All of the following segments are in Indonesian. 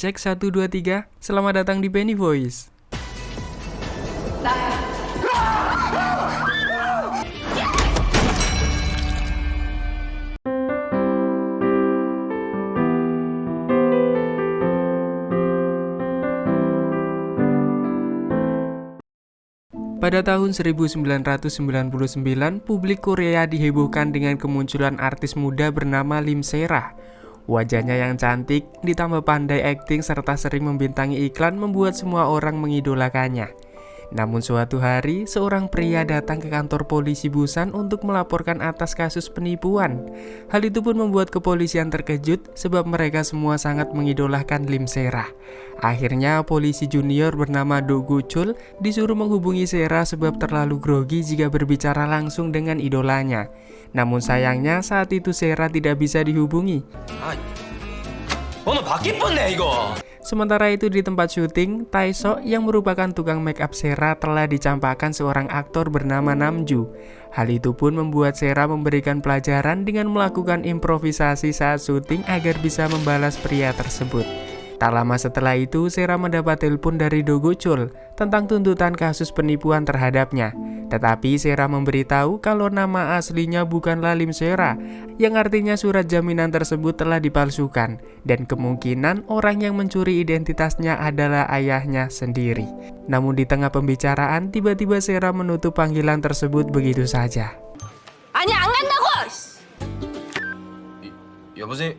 Cek 1 2 3. Selamat datang di Penny Voice. Pada tahun 1999, publik Korea dihebohkan dengan kemunculan artis muda bernama Lim Se-ra. Wajahnya yang cantik, ditambah pandai akting serta sering membintangi iklan membuat semua orang mengidolakannya. Namun suatu hari, seorang pria datang ke kantor polisi Busan untuk melaporkan atas kasus penipuan. Hal itu pun membuat kepolisian terkejut sebab mereka semua sangat mengidolakan Lim Se-ra. Akhirnya polisi junior bernama Do Gu-chul disuruh menghubungi Se-ra sebab terlalu grogi jika berbicara langsung dengan idolanya. Namun sayangnya saat itu Se-ra tidak bisa dihubungi. Sementara itu di tempat syuting, Tae-sok yang merupakan tukang make up Se-ra telah dicampakkan seorang aktor bernama Namju. Hal itu pun membuat Se-ra memberikan pelajaran dengan melakukan improvisasi saat syuting agar bisa membalas pria tersebut. Tak lama setelah itu, Se-ra mendapat telepon dari Do Gu-chul tentang tuntutan kasus penipuan terhadapnya. Tetapi Se-ra memberitahu kalau nama aslinya bukanlah Lim Se-ra, yang artinya surat jaminan tersebut telah dipalsukan, dan kemungkinan orang yang mencuri identitasnya adalah ayahnya sendiri. Namun di tengah pembicaraan, tiba-tiba Se-ra menutup panggilan tersebut begitu saja. 아니 안 간다고! 여보세요?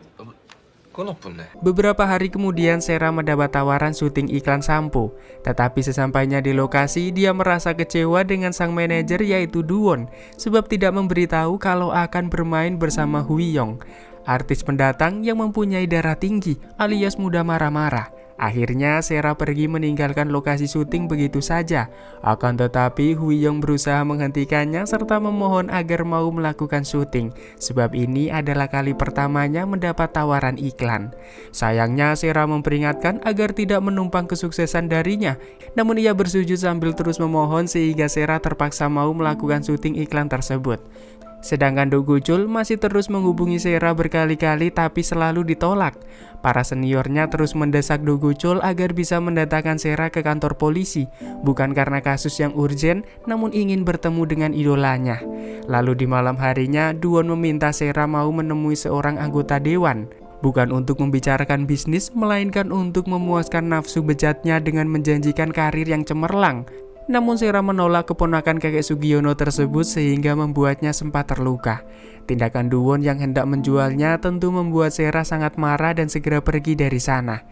Beberapa hari kemudian Se-ra mendapat tawaran syuting iklan sampo. Tetapi sesampainya di lokasi, dia merasa kecewa dengan sang manajer yaitu Do-won sebab tidak memberitahu kalau akan bermain bersama Hui-yong, artis pendatang yang mempunyai darah tinggi alias mudah marah-marah. Akhirnya Se-ra pergi meninggalkan lokasi syuting begitu saja. Akan tetapi Hui-yong berusaha menghentikannya serta memohon agar mau melakukan syuting, sebab ini adalah kali pertamanya mendapat tawaran iklan. Sayangnya Se-ra memperingatkan agar tidak menumpang kesuksesan darinya. Namun ia bersujud sambil terus memohon sehingga Se-ra terpaksa mau melakukan syuting iklan tersebut. Sedangkan Do Gu-chul masih terus menghubungi Se-ra berkali-kali tapi selalu ditolak. Para seniornya terus mendesak Do Gu-chul agar bisa mendatangkan Se-ra ke kantor polisi, bukan karena kasus yang urgen, namun ingin bertemu dengan idolanya. Lalu di malam harinya, Do-won meminta Se-ra mau menemui seorang anggota dewan. Bukan untuk membicarakan bisnis, melainkan untuk memuaskan nafsu bejatnya dengan menjanjikan karir yang cemerlang. Namun Se-ra menolak keponakan kakek Sugiono tersebut sehingga membuatnya sempat terluka. Tindakan Do-won yang hendak menjualnya tentu membuat Se-ra sangat marah dan segera pergi dari sana.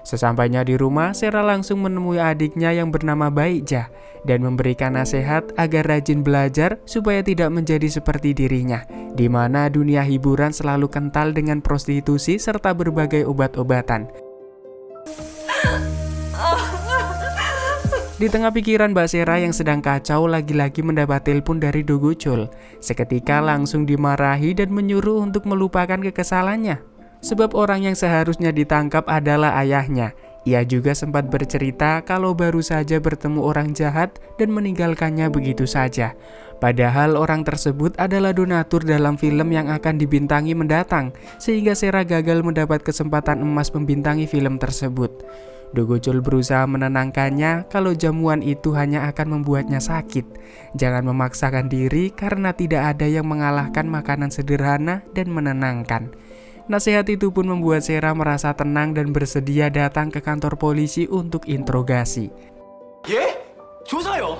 Sesampainya di rumah, Se-ra langsung menemui adiknya yang bernama Baekja dan memberikan nasihat agar rajin belajar supaya tidak menjadi seperti dirinya, di mana dunia hiburan selalu kental dengan prostitusi serta berbagai obat-obatan. Di tengah pikiran Mbak Se-ra yang sedang kacau, lagi-lagi mendapat telepon dari Do Gu-chul. Seketika langsung dimarahi dan menyuruh untuk melupakan kekesalannya. Sebab orang yang seharusnya ditangkap adalah ayahnya. Ia juga sempat bercerita kalau baru saja bertemu orang jahat dan meninggalkannya begitu saja. Padahal orang tersebut adalah donatur dalam film yang akan dibintangi mendatang, sehingga Se-ra gagal mendapat kesempatan emas membintangi film tersebut. Do Gu-chul berusaha menenangkannya kalau jamuan itu hanya akan membuatnya sakit. Jangan memaksakan diri karena tidak ada yang mengalahkan makanan sederhana dan menenangkan. Nasihat itu pun membuat Se-ra merasa tenang dan bersedia datang ke kantor polisi untuk interogasi. 조사요?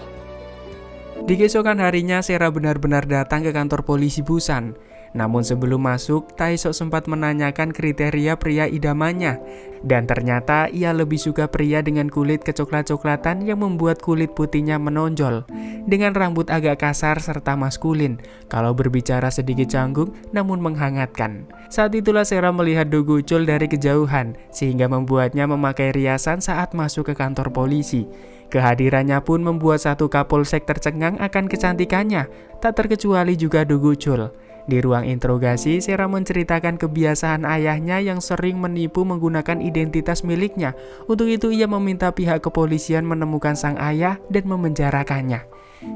Di keesokan harinya, Se-ra benar-benar datang ke kantor polisi Busan. Namun sebelum masuk, Tae-sok sempat menanyakan kriteria pria idamannya. Dan ternyata ia lebih suka pria dengan kulit kecoklat-coklatan yang membuat kulit putihnya menonjol, dengan rambut agak kasar serta maskulin, kalau berbicara sedikit canggung namun menghangatkan. Saat itulah Se-ra melihat Do Gu-chul dari kejauhan, sehingga membuatnya memakai riasan saat masuk ke kantor polisi. Kehadirannya pun membuat satu kapolsek tercengang akan kecantikannya, tak terkecuali juga Do Gu-chul. Di ruang interogasi, Se-ra menceritakan kebiasaan ayahnya yang sering menipu menggunakan identitas miliknya. Untuk itu ia meminta pihak kepolisian menemukan sang ayah dan memenjarakannya.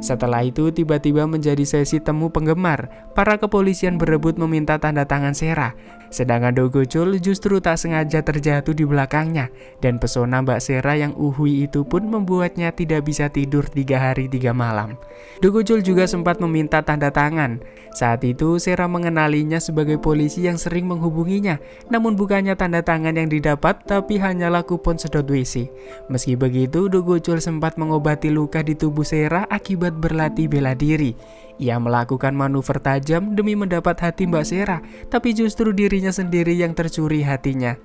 Setelah itu tiba-tiba menjadi sesi temu penggemar. Para kepolisian berebut meminta tanda tangan Sera. Sedangkan Do Go-chul justru tak sengaja terjatuh di belakangnya. Dan pesona Mbak Sera yang uhui itu pun membuatnya tidak bisa tidur 3 hari 3 malam. Do Go-chul juga sempat meminta tanda tangan. Saat itu Sera mengenalinya sebagai polisi yang sering menghubunginya. Namun bukannya tanda tangan yang didapat, tapi hanyalah kupon sedot WC. Meski begitu, Do Go-chul sempat mengobati luka di tubuh Sera akibat berlatih bela diri. Ia melakukan manuver tajam demi mendapat hati Mbak Sera, tapi justru dirinya sendiri yang tercuri hatinya.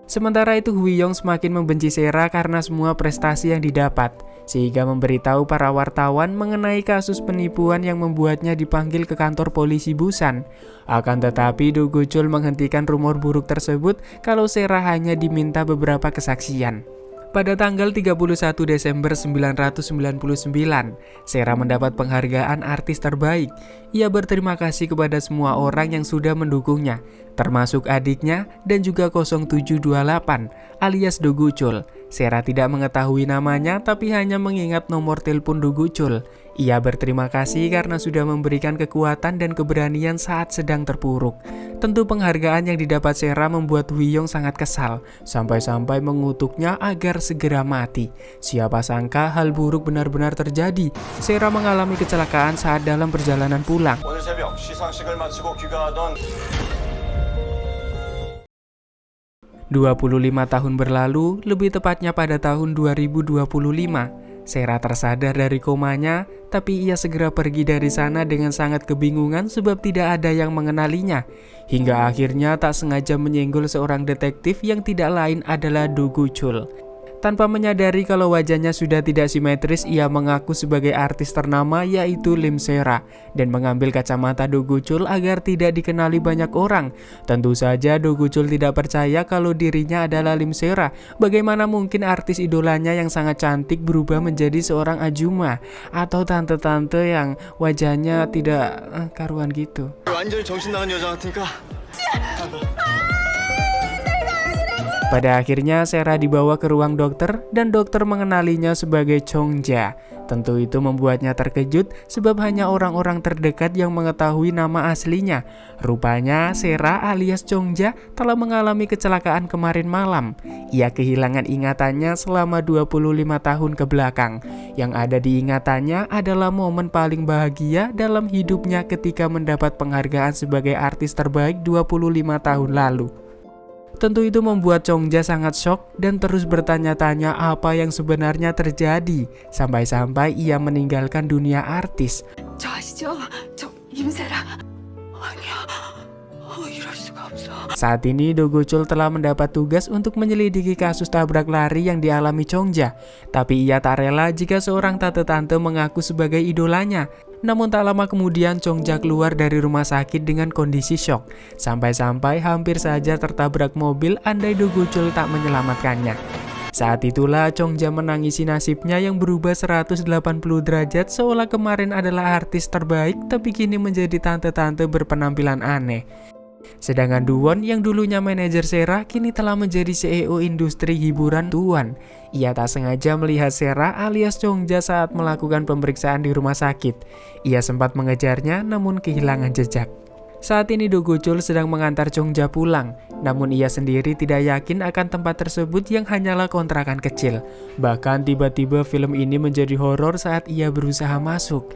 Sementara itu Hwi-yong semakin membenci Sera karena semua prestasi yang didapat, sehingga memberitahu para wartawan mengenai kasus penipuan yang membuatnya dipanggil ke kantor polisi Busan. Akan tetapi Do Go-chul menghentikan rumor buruk tersebut kalau Sera hanya diminta beberapa kesaksian. Pada tanggal 31 Desember 1999, Sera mendapat penghargaan artis terbaik. Ia berterima kasih kepada semua orang yang sudah mendukungnya, termasuk adiknya dan juga 0728 alias Do Go-chul. Sera tidak mengetahui namanya tapi hanya mengingat nomor telepon Do Go-chul. Ia berterima kasih karena sudah memberikan kekuatan dan keberanian saat sedang terpuruk. Tentu penghargaan yang didapat Sera membuat Hwi-yong sangat kesal, sampai-sampai mengutuknya agar segera mati. Siapa sangka hal buruk benar-benar terjadi. Sera mengalami kecelakaan saat dalam perjalanan pulang. 오늘 새벽 시상식을 마치고 귀가하던 25 tahun berlalu, lebih tepatnya pada tahun 2025. Sera tersadar dari komanya, tapi ia segera pergi dari sana dengan sangat kebingungan sebab tidak ada yang mengenalinya. Hingga akhirnya tak sengaja menyenggol seorang detektif yang tidak lain adalah Do Go-chul. Tanpa menyadari kalau wajahnya sudah tidak simetris, ia mengaku sebagai artis ternama yaitu Lim Sera dan mengambil kacamata Do Go-chul agar tidak dikenali banyak orang. Tentu saja Do Go-chul tidak percaya kalau dirinya adalah Lim Sera. Bagaimana mungkin artis idolanya yang sangat cantik berubah menjadi seorang ajuma atau tante-tante yang wajahnya tidak karuan gitu. 완전히 정신 나간 여자 같으니까 Pada akhirnya Sera dibawa ke ruang dokter dan dokter mengenalinya sebagai Chong-ja. Tentu itu membuatnya terkejut sebab hanya orang-orang terdekat yang mengetahui nama aslinya. Rupanya Sera alias Chong-ja telah mengalami kecelakaan kemarin malam. Ia kehilangan ingatannya selama 25 tahun ke belakang. Yang ada di ingatannya adalah momen paling bahagia dalam hidupnya ketika mendapat penghargaan sebagai artis terbaik 25 tahun lalu. Tentu itu membuat Chong-ja sangat shock dan terus bertanya-tanya apa yang sebenarnya terjadi. Sampai-sampai ia meninggalkan dunia artis. 저 아시죠? 저 임세라. 아니야. 이럴 수가 없어. Saat ini Do Go-chul telah mendapat tugas untuk menyelidiki kasus tabrak lari yang dialami Chong-ja. Tapi ia tak rela jika seorang tante-tante mengaku sebagai idolanya. Namun tak lama kemudian Chong-ja keluar dari rumah sakit dengan kondisi syok. Sampai-sampai hampir saja tertabrak mobil andai Do Go-chul tak menyelamatkannya. Saat itulah Chong-ja menangisi nasibnya yang berubah 180 derajat seolah kemarin adalah artis terbaik tapi kini menjadi tante-tante berpenampilan aneh. Sedangkan Do-won yang dulunya manajer Sera kini telah menjadi CEO industri hiburan Tuan. Ia tak sengaja melihat Sera alias Chong-ja saat melakukan pemeriksaan di rumah sakit. Ia sempat mengejarnya namun kehilangan jejak. Saat ini Do Go-chul sedang mengantar Chong-ja pulang, namun ia sendiri tidak yakin akan tempat tersebut yang hanyalah kontrakan kecil. Bahkan tiba-tiba film ini menjadi horor saat ia berusaha masuk.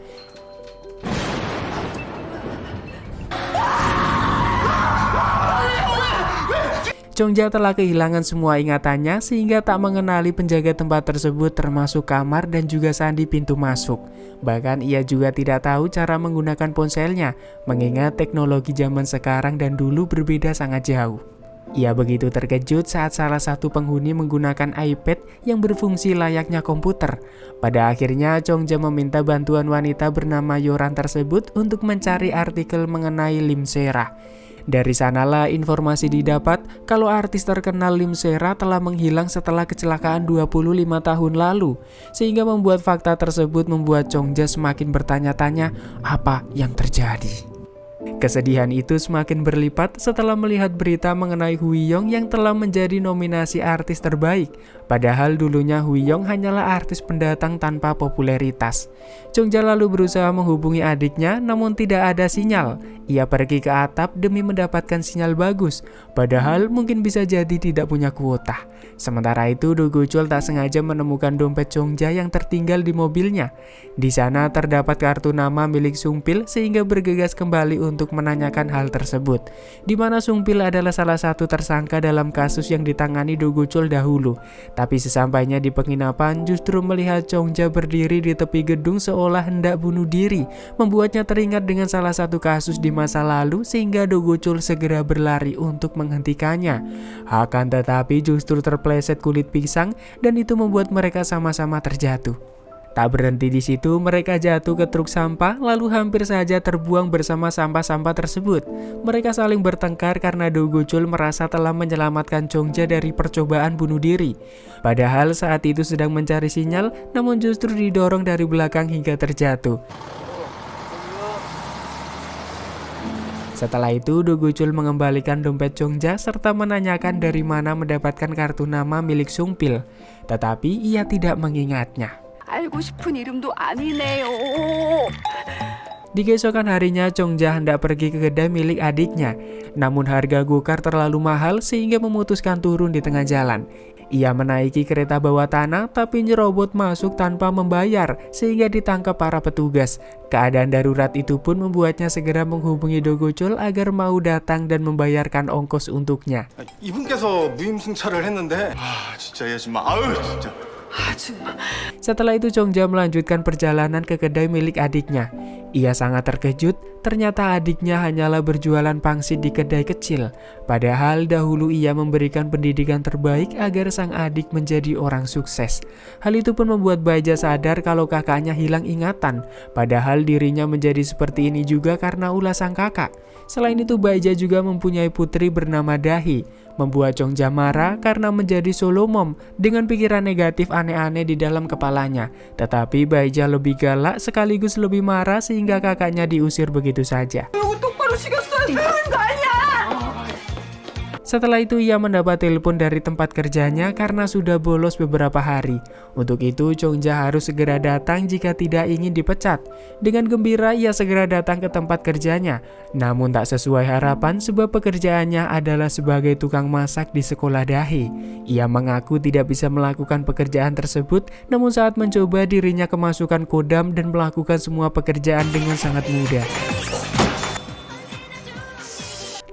Chong-ja telah kehilangan semua ingatannya sehingga tak mengenali penjaga tempat tersebut termasuk kamar dan juga sandi pintu masuk. Bahkan ia juga tidak tahu cara menggunakan ponselnya, mengingat teknologi zaman sekarang dan dulu berbeda sangat jauh. Ia begitu terkejut saat salah satu penghuni menggunakan iPad yang berfungsi layaknya komputer. Pada akhirnya Chong-ja meminta bantuan wanita bernama Yoran tersebut untuk mencari artikel mengenai Lim Sera. Dari sanalah informasi didapat kalau artis terkenal Lim Sera telah menghilang setelah kecelakaan 25 tahun lalu. Sehingga membuat fakta tersebut membuat Chong-ja semakin bertanya-tanya apa yang terjadi. Kesedihan itu semakin berlipat setelah melihat berita mengenai Huiyong yang telah menjadi nominasi artis terbaik. Padahal dulunya Huiyong hanyalah artis pendatang tanpa popularitas. Chongja lalu berusaha menghubungi adiknya namun tidak ada sinyal. Ia pergi ke atap demi mendapatkan sinyal bagus, padahal mungkin bisa jadi tidak punya kuota. Sementara itu Do Go-chul tak sengaja menemukan dompet Chongja yang tertinggal di mobilnya. Di sana terdapat kartu nama milik Sung-pil sehingga bergegas kembali untuk menanyakan hal tersebut, di mana Sung-pil adalah salah satu tersangka dalam kasus yang ditangani Do Go-chul dahulu. Tapi sesampainya di penginapan justru melihat Chongja berdiri di tepi gedung seolah hendak bunuh diri, membuatnya teringat dengan salah satu kasus di masa lalu sehingga Do Go-chul segera berlari untuk menghentikannya. Akan tetapi justru terpleset kulit pisang dan itu membuat mereka sama-sama terjatuh. Tak berhenti di situ, mereka jatuh ke truk sampah lalu hampir saja terbuang bersama sampah-sampah tersebut. Mereka saling bertengkar karena Do Go-chul merasa telah menyelamatkan Chongja dari percobaan bunuh diri. Padahal saat itu sedang mencari sinyal, namun justru didorong dari belakang hingga terjatuh. Setelah itu, Do Go-chul mengembalikan dompet Chongja serta menanyakan dari mana mendapatkan kartu nama milik Sung-pil. Tetapi ia tidak mengingatnya. 알고 싶은 이름도 아니네요. Di keesokan harinya, Chongja hendak pergi ke kedai milik adiknya. Namun harga gokar terlalu mahal sehingga memutuskan turun di tengah jalan. Ia menaiki kereta bawah tanah tapi nyerobot masuk tanpa membayar sehingga ditangkap para petugas. Keadaan darurat itu pun membuatnya segera menghubungi Do Go-chul agar mau datang dan membayarkan ongkos untuknya. 이분께서 무임승차를 했는데 진짜 얘 정말 진짜. Setelah itu Chongja melanjutkan perjalanan ke kedai milik adiknya. Ia sangat terkejut, ternyata adiknya hanyalah berjualan pangsit di kedai kecil. Padahal dahulu ia memberikan pendidikan terbaik agar sang adik menjadi orang sukses. Hal itu pun membuat Baja sadar kalau kakaknya hilang ingatan. Padahal dirinya menjadi seperti ini juga karena ulah sang kakak. Selain itu Baja juga mempunyai putri bernama Dahi, membuat Chongja marah karena menjadi solo mom dengan pikiran negatif aneh-aneh di dalam kepalanya. Tetapi Baja lebih galak sekaligus lebih marah sehingga kakaknya diusir begitu saja. 똑바로 시켰어야 되는 거 아니야? Setelah itu ia mendapat telepon dari tempat kerjanya karena sudah bolos beberapa hari. Untuk itu Chongja harus segera datang jika tidak ingin dipecat. Dengan gembira ia segera datang ke tempat kerjanya. Namun tak sesuai harapan sebab pekerjaannya adalah sebagai tukang masak di sekolah Dahi. Ia mengaku tidak bisa melakukan pekerjaan tersebut, namun saat mencoba dirinya kemasukan kodam dan melakukan semua pekerjaan dengan sangat mudah.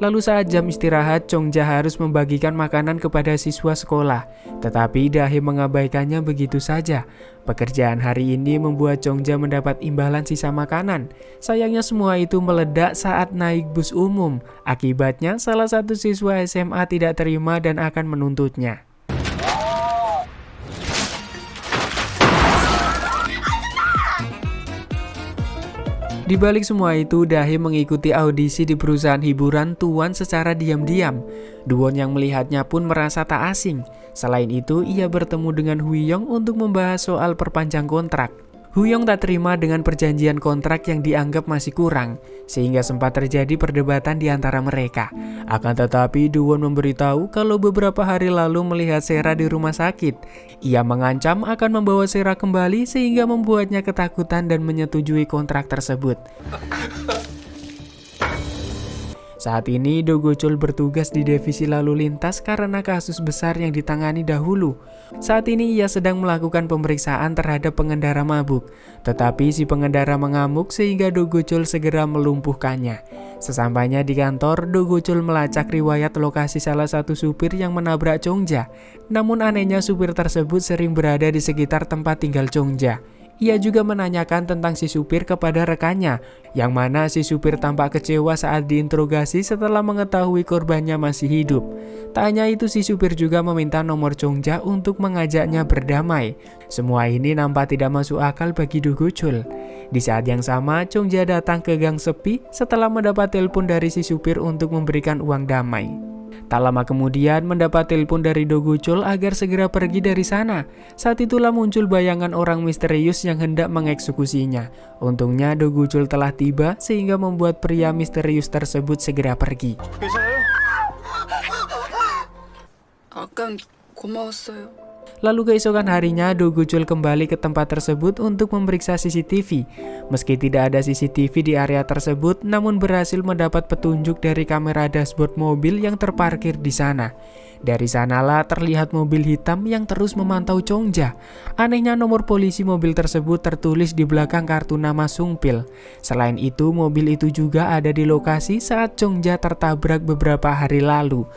Lalu saat jam istirahat, Chongja harus membagikan makanan kepada siswa sekolah. Tetapi Dahi mengabaikannya begitu saja. Pekerjaan hari ini membuat Chongja mendapat imbalan sisa makanan. Sayangnya semua itu meledak saat naik bus umum. Akibatnya salah satu siswa SMA tidak terima dan akan menuntutnya. Di balik semua itu, Dahi mengikuti audisi di perusahaan hiburan Tuan secara diam-diam. Duwon yang melihatnya pun merasa tak asing. Selain itu, ia bertemu dengan Huiyong untuk membahas soal perpanjang kontrak. Huiyong tak terima dengan perjanjian kontrak yang dianggap masih kurang, sehingga sempat terjadi perdebatan di antara mereka. Akan tetapi, Duwon memberitahu kalau beberapa hari lalu melihat Sera di rumah sakit. Ia mengancam akan membawa Sera kembali sehingga membuatnya ketakutan dan menyetujui kontrak tersebut. Saat ini Do Go-chul bertugas di divisi lalu lintas karena kasus besar yang ditangani dahulu. Saat ini ia sedang melakukan pemeriksaan terhadap pengendara mabuk. Tetapi si pengendara mengamuk sehingga Do Go-chul segera melumpuhkannya. Sesampainya di kantor, Do Go-chul melacak riwayat lokasi salah satu supir yang menabrak Chongja. Namun anehnya supir tersebut sering berada di sekitar tempat tinggal Chongja. Ia juga menanyakan tentang si supir kepada rekannya, yang mana si supir tampak kecewa saat diinterogasi setelah mengetahui korbannya masih hidup. Tak hanya itu, si supir juga meminta nomor Chongja untuk mengajaknya berdamai. Semua ini nampak tidak masuk akal bagi Do Go-chul. Di saat yang sama, Chongja datang ke gang sepi setelah mendapat telepon dari si supir untuk memberikan uang damai. Tak lama kemudian mendapat telepon dari Do Gu-chul agar segera pergi dari sana. Saat itulah muncul bayangan orang misterius yang hendak mengeksekusinya. Untungnya Do Gu-chul telah tiba sehingga membuat pria misterius tersebut segera pergi. 괜찮아요? 아깐 고마웠어요. Lalu keesokan harinya Do Gu-chul kembali ke tempat tersebut untuk memeriksa CCTV. Meski tidak ada CCTV di area tersebut, namun berhasil mendapat petunjuk dari kamera dashboard mobil yang terparkir di sana. Dari sanalah terlihat mobil hitam yang terus memantau Chongja. Anehnya nomor polisi mobil tersebut tertulis di belakang kartu nama Sungpil. Selain itu, mobil itu juga ada di lokasi saat Chongja tertabrak beberapa hari lalu.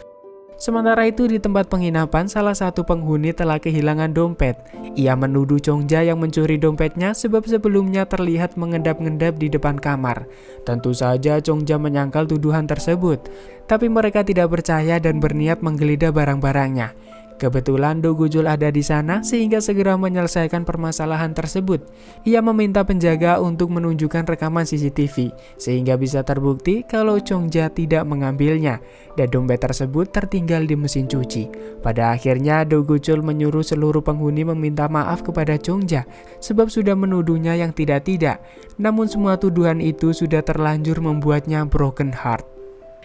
Sementara itu di tempat penginapan, salah satu penghuni telah kehilangan dompet. Ia menuduh Chongja yang mencuri dompetnya sebab sebelumnya terlihat mengendap-endap di depan kamar. Tentu saja Chongja menyangkal tuduhan tersebut, tapi mereka tidak percaya dan berniat menggeledah barang-barangnya. Kebetulan Do Gu-chul ada di sana sehingga segera menyelesaikan permasalahan tersebut. Ia meminta penjaga untuk menunjukkan rekaman CCTV sehingga bisa terbukti kalau Chongja tidak mengambilnya dan dompet tersebut tertinggal di mesin cuci. Pada akhirnya Do Gu-chul menyuruh seluruh penghuni meminta maaf kepada Chongja sebab sudah menuduhnya yang tidak-tidak. Namun semua tuduhan itu sudah terlanjur membuatnya broken heart.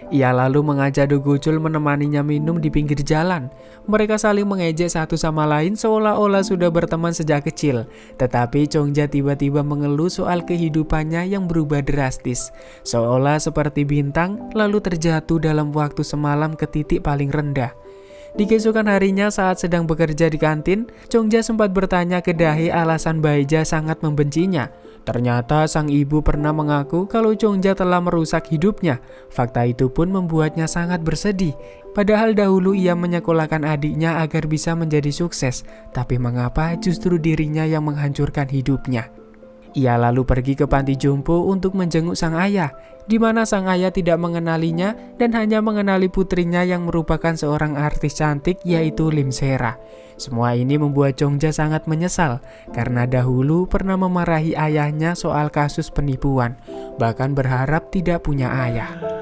Ia lalu mengajak Do Gu-chul menemaninya minum di pinggir jalan. Mereka saling mengejek satu sama lain seolah-olah sudah berteman sejak kecil. Tetapi Chongja tiba-tiba mengeluh soal kehidupannya yang berubah drastis. Seolah seperti bintang lalu terjatuh dalam waktu semalam ke titik paling rendah. Di keesokan harinya saat sedang bekerja di kantin, Chongja sempat bertanya ke Dahe alasan Baeja sangat membencinya. Ternyata sang ibu pernah mengaku kalau Chongja telah merusak hidupnya. Fakta itu pun membuatnya sangat bersedih. Padahal dahulu ia menyekolahkan adiknya agar bisa menjadi sukses. Tapi mengapa justru dirinya yang menghancurkan hidupnya? Ia lalu pergi ke panti jompo untuk menjenguk sang ayah, di mana sang ayah tidak mengenalinya dan hanya mengenali putrinya yang merupakan seorang artis cantik yaitu Lim Se-ra. Semua ini membuat Chongja sangat menyesal karena dahulu pernah memarahi ayahnya soal kasus penipuan, bahkan berharap tidak punya ayah.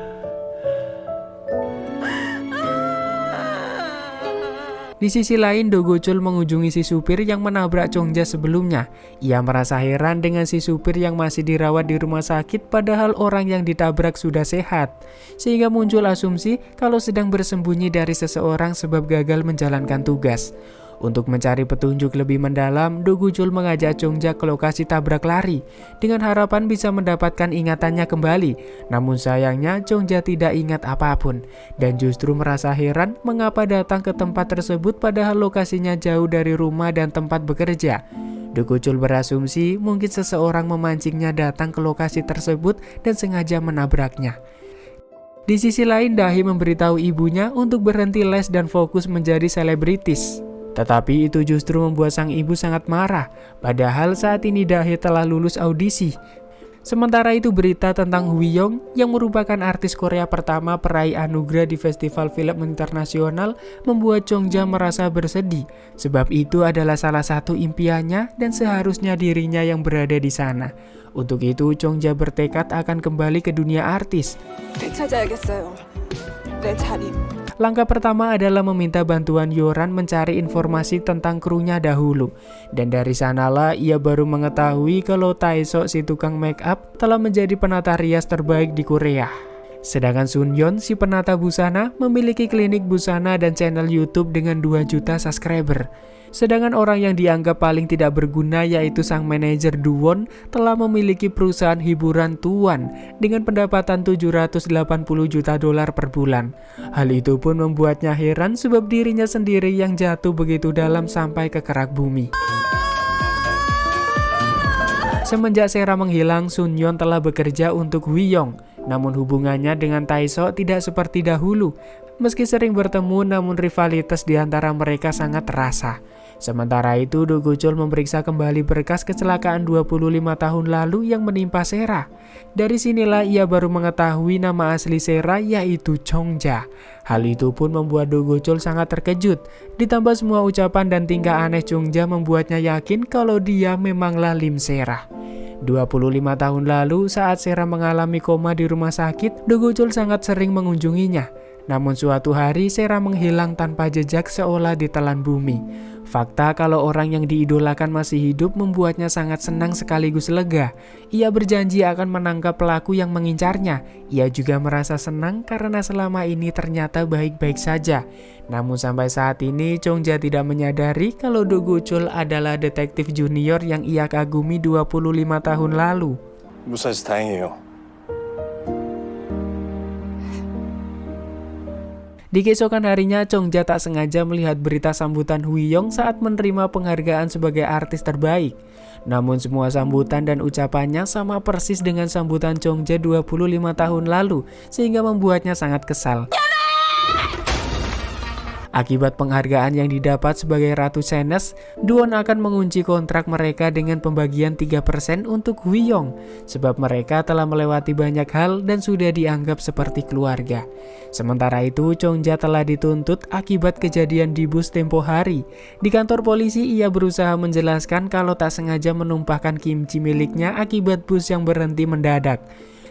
Di sisi lain, Do Gu-chul mengunjungi si supir yang menabrak Chongja sebelumnya. Ia merasa heran dengan si supir yang masih dirawat di rumah sakit padahal orang yang ditabrak sudah sehat. Sehingga muncul asumsi kalau sedang bersembunyi dari seseorang sebab gagal menjalankan tugas. Untuk mencari petunjuk lebih mendalam, Do Gu-chul mengajak Chongja ke lokasi tabrak lari dengan harapan bisa mendapatkan ingatannya kembali. Namun sayangnya Chongja tidak ingat apapun dan justru merasa heran mengapa datang ke tempat tersebut padahal lokasinya jauh dari rumah dan tempat bekerja. Do Gu-chul berasumsi mungkin seseorang memancingnya datang ke lokasi tersebut dan sengaja menabraknya. Di sisi lain, Dahe memberitahu ibunya untuk berhenti les dan fokus menjadi selebritis. Tetapi itu justru membuat sang ibu sangat marah, padahal saat ini Dahe telah lulus audisi. Sementara itu berita tentang Hui Yong yang merupakan artis Korea pertama peraih anugerah di Festival Film Internasional membuat Chongja merasa bersedih, sebab itu adalah salah satu impiannya dan seharusnya dirinya yang berada di sana. Untuk itu Chongja bertekad akan kembali ke dunia artis. 되찾아야겠어요. 내 자리. Langkah pertama adalah meminta bantuan Yoran mencari informasi tentang krunya dahulu. Dan dari sanalah ia baru mengetahui kalau Tae-sok si tukang make up telah menjadi penata rias terbaik di Korea. Sedangkan Sun-yeon si penata busana memiliki klinik busana dan channel YouTube dengan 2 juta subscriber. Sedangkan orang yang dianggap paling tidak berguna yaitu sang manajer Duwon telah memiliki perusahaan hiburan Tuan dengan pendapatan 780 juta dolar per bulan. Hal itu pun membuatnya heran sebab dirinya sendiri yang jatuh begitu dalam sampai ke kerak bumi. Semenjak Se-ra menghilang, Sun-yeon telah bekerja untuk Hui Yong. Namun hubungannya dengan Tae-sok tidak seperti dahulu. Meski sering bertemu, namun rivalitas di antara mereka sangat terasa. Sementara itu, Do Gu-chul memeriksa kembali berkas kecelakaan 25 tahun lalu yang menimpa Se-ra. Dari sinilah ia baru mengetahui nama asli Se-ra yaitu Chongja. Hal itu pun membuat Do Gu-chul sangat terkejut. Ditambah semua ucapan dan tingkah aneh Chongja membuatnya yakin kalau dia memanglah Lim Se-ra. 25 tahun lalu saat Se-ra mengalami koma di rumah sakit, Do Gu-chul sangat sering mengunjunginya. Namun suatu hari Sera menghilang tanpa jejak seolah ditelan bumi. Fakta kalau orang yang diidolakan masih hidup membuatnya sangat senang sekaligus lega. Ia berjanji akan menangkap pelaku yang mengincarnya. Ia juga merasa senang karena selama ini ternyata baik-baik saja. Namun sampai saat ini Chongja tidak menyadari kalau Do Go-chul adalah detektif junior yang ia kagumi 25 tahun lalu. 무사해서 다행이에요. Di keesokan harinya, Chongja tak sengaja melihat berita sambutan Huiyong saat menerima penghargaan sebagai artis terbaik. Namun semua sambutan dan ucapannya sama persis dengan sambutan Chongja 25 tahun lalu, sehingga membuatnya sangat kesal. Akibat penghargaan yang didapat sebagai Ratu Senes, Duon akan mengunci kontrak mereka dengan pembagian 3% untuk Huiyong, sebab mereka telah melewati banyak hal dan sudah dianggap seperti keluarga. Sementara itu, Chongja telah dituntut akibat kejadian di bus tempo hari. Di kantor polisi, ia berusaha menjelaskan kalau tak sengaja menumpahkan kimchi miliknya akibat bus yang berhenti mendadak,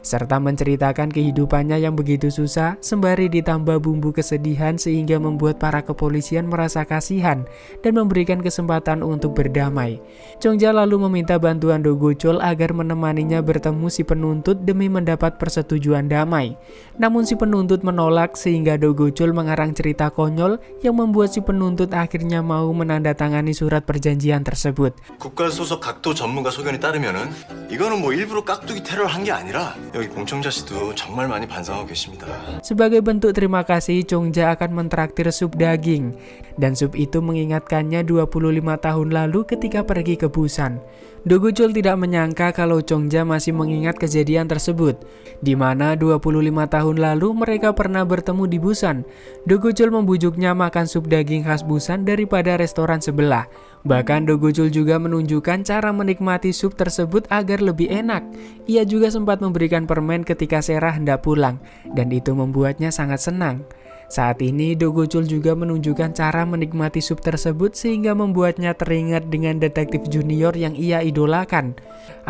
serta menceritakan kehidupannya yang begitu susah sembari ditambah bumbu kesedihan sehingga membuat para kepolisian merasa kasihan dan memberikan kesempatan untuk berdamai. Chongja lalu meminta bantuan Do Go-chul agar menemaninya bertemu si penuntut demi mendapat persetujuan damai. Namun si penuntut menolak sehingga Do Go-chul mengarang cerita konyol yang membuat si penuntut akhirnya mau menandatangani surat perjanjian tersebut. 국가 소속 각도 전문가 소견에 따르면은 이거는 뭐 일부러 깍두기 테러를 한 게 아니라 여기 공청자 씨도 정말 많이 반성하고 계십니다. Sebagai bentuk terima kasih, Chongja akan mentraktir sup daging. Dan sup itu mengingatkannya 25 tahun lalu ketika pergi ke Busan. Do Go-chul tidak menyangka kalau Chongja masih mengingat kejadian tersebut, di mana 25 tahun lalu mereka pernah bertemu di Busan. Do Go-chul membujuknya makan sup daging khas Busan daripada restoran sebelah. Bahkan Do Go-chul juga menunjukkan cara menikmati sup tersebut agar lebih enak. Ia juga sempat memberikan permen ketika Sera hendak pulang, dan itu membuatnya sangat senang. Saat ini Do Go-chul juga menunjukkan cara menikmati sup tersebut sehingga membuatnya teringat dengan detektif junior yang ia idolakan.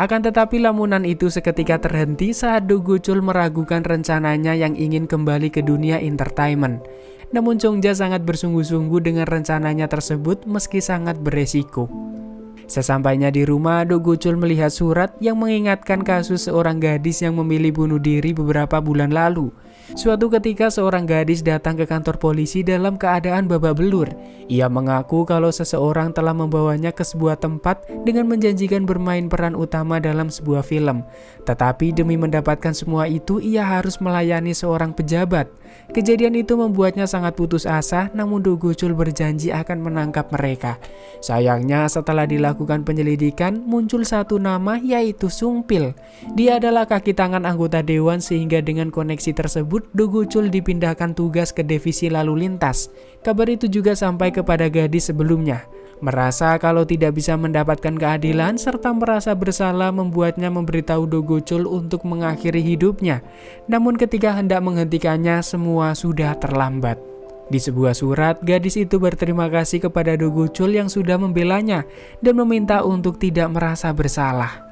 Akan tetapi lamunan itu seketika terhenti saat Do Go-chul meragukan rencananya yang ingin kembali ke dunia entertainment. Namun Chongja sangat bersungguh-sungguh dengan rencananya tersebut meski sangat beresiko. Sesampainya di rumah, Do Go-chul melihat surat yang mengingatkan kasus seorang gadis yang memilih bunuh diri beberapa bulan lalu. Suatu ketika seorang gadis datang ke kantor polisi dalam keadaan babak belur. Ia mengaku kalau seseorang telah membawanya ke sebuah tempat dengan menjanjikan bermain peran utama dalam sebuah film. Tetapi demi mendapatkan semua itu, ia harus melayani seorang pejabat. Kejadian itu membuatnya sangat putus asa, namun Do Go-chul berjanji akan menangkap mereka. Sayangnya setelah dilakukan penyelidikan, muncul satu nama yaitu Sung Pil. Dia adalah kaki tangan anggota dewan sehingga dengan koneksi tersebut Do Go-chul dipindahkan tugas ke divisi lalu lintas. Kabar itu juga sampai kepada gadis sebelumnya. Merasa kalau tidak bisa mendapatkan keadilan serta merasa bersalah membuatnya memberitahu Do Go-chul untuk mengakhiri hidupnya. Namun ketika hendak menghentikannya, semua sudah terlambat. Di sebuah surat, gadis itu berterima kasih kepada Do Go-chul yang sudah membelanya dan meminta untuk tidak merasa bersalah.